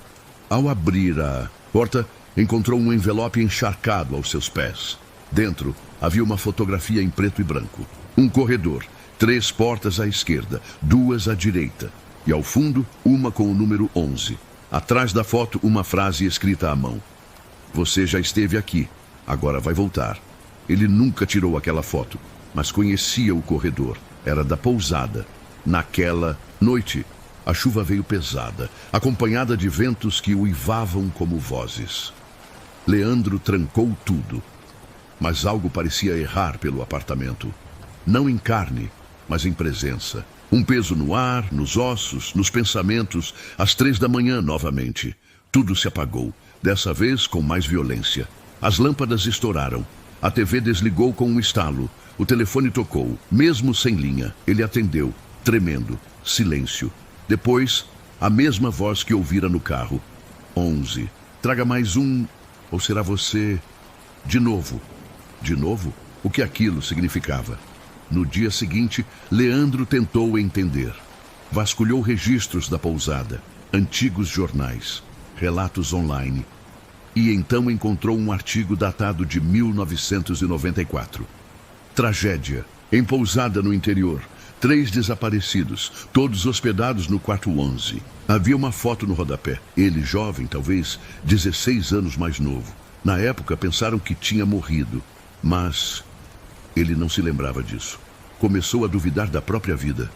S1: Ao abrir a porta, encontrou um envelope encharcado aos seus pés. Dentro, havia uma fotografia em preto e branco. Um corredor, 3 portas à esquerda, 2 à direita. E ao fundo, uma com o número 11. Atrás da foto, uma frase escrita à mão. Você já esteve aqui, agora vai voltar. Ele nunca tirou aquela foto, mas conhecia o corredor. Era da pousada. Naquela noite, a chuva veio pesada, acompanhada de ventos que uivavam como vozes. Leandro trancou tudo, mas algo parecia errar pelo apartamento. Não em carne, mas em presença. Um peso no ar, nos ossos, nos pensamentos. Às 3 da manhã, novamente. Tudo se apagou, dessa vez com mais violência. As lâmpadas estouraram. A TV desligou com um estalo. O telefone tocou, mesmo sem linha. Ele atendeu, tremendo. Silêncio. Depois, a mesma voz que ouvira no carro. 11. Traga mais um, ou será você... De novo. De novo? O que aquilo significava? No dia seguinte, Leandro tentou entender. Vasculhou registros da pousada, antigos jornais, relatos online. E então encontrou um artigo datado de 1994. Tragédia. Em pousada no interior. 3 desaparecidos, todos hospedados no quarto 11. Havia uma foto no rodapé. Ele, jovem, talvez 16 anos mais novo. Na época, pensaram que tinha morrido. Mas ele não se lembrava disso. Começou a duvidar da própria vida.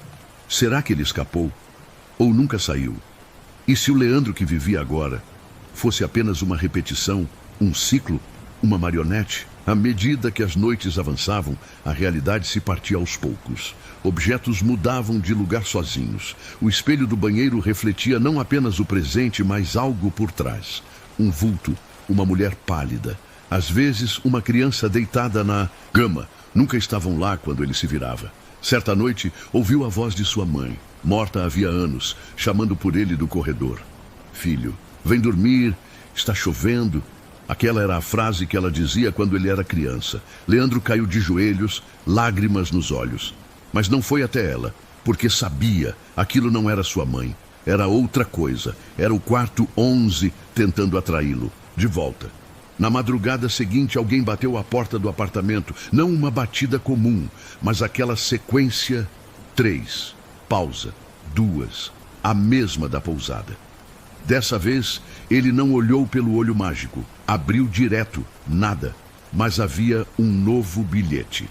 S1: Será que ele escapou? Ou nunca saiu? E se o Leandro que vivia agora fosse apenas uma repetição, um ciclo, uma marionete? À medida que as noites avançavam, a realidade se partia aos poucos. Objetos mudavam de lugar sozinhos. O espelho do banheiro refletia não apenas o presente, mas algo por trás. Um vulto, uma mulher pálida. Às vezes, uma criança deitada na cama. Nunca estavam lá quando ele se virava. Certa noite, ouviu a voz de sua mãe, morta havia anos, chamando por ele do corredor. Filho, vem dormir, está chovendo. Aquela era a frase que ela dizia quando ele era criança. Leandro caiu de joelhos, lágrimas nos olhos. Mas não foi até ela, porque sabia, aquilo não era sua mãe. Era outra coisa. Era o quarto 11 tentando atraí-lo. De volta. Na madrugada seguinte, alguém bateu à porta do apartamento. Não uma batida comum, mas aquela sequência 3. Pausa. 2. A mesma da pousada. Dessa vez, ele não olhou pelo olho mágico. Abriu direto. Nada. Mas havia um novo bilhete.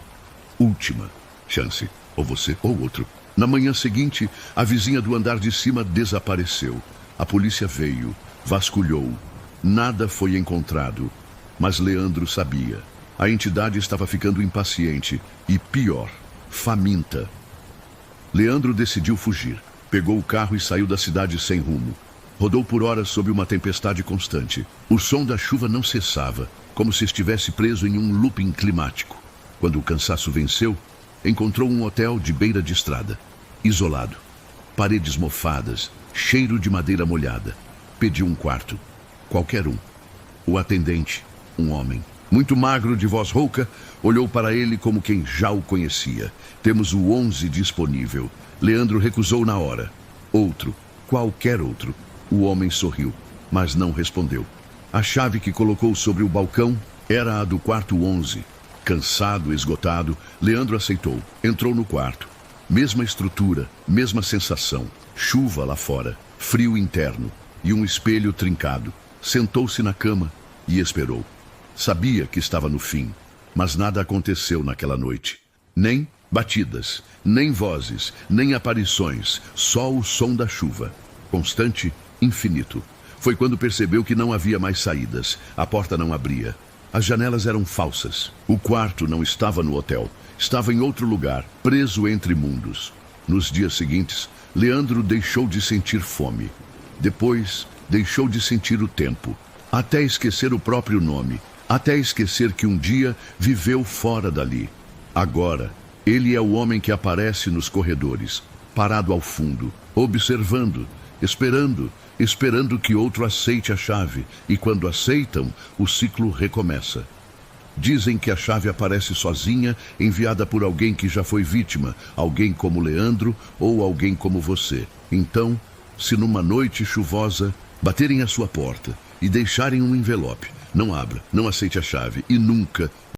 S1: Última chance. Ou você ou outro. Na manhã seguinte, a vizinha do andar de cima desapareceu. A polícia veio, vasculhou. Nada foi encontrado. Mas Leandro sabia. A entidade estava ficando impaciente e, pior, faminta. Leandro decidiu fugir. Pegou o carro e saiu da cidade sem rumo. Rodou por horas sob uma tempestade constante. O som da chuva não cessava, como se estivesse preso em um looping climático. Quando o cansaço venceu, encontrou um hotel de beira de estrada. Isolado. Paredes mofadas, cheiro de madeira molhada. Pediu um quarto. Qualquer um. O atendente, um homem, muito magro, de voz rouca, olhou para ele como quem já o conhecia. Temos o 11 disponível. Leandro recusou na hora. Outro, qualquer outro. O homem sorriu, mas não respondeu. A chave que colocou sobre o balcão era a do quarto 11. Cansado, esgotado, Leandro aceitou. Entrou no quarto. Mesma estrutura, mesma sensação. Chuva lá fora, frio interno e um espelho trincado. Sentou-se na cama e esperou. Sabia que estava no fim, mas nada aconteceu naquela noite. Nem batidas, nem vozes, nem aparições, só o som da chuva. Constante, infinito. Foi quando percebeu que não havia mais saídas. A porta não abria. As janelas eram falsas. O quarto não estava no hotel. Estava em outro lugar, preso entre mundos. Nos dias seguintes, Leandro deixou de sentir fome. Depois, deixou de sentir o tempo. Até esquecer o próprio nome. Até esquecer que um dia viveu fora dali. Agora, ele é o homem que aparece nos corredores, parado ao fundo, observando, esperando que outro aceite a chave, e quando aceitam, o ciclo recomeça. Dizem que a chave aparece sozinha, enviada por alguém que já foi vítima, alguém como Leandro ou alguém como você. Então, se numa noite chuvosa, baterem à sua porta e deixarem um envelope, não abra, não aceite a chave e nunca,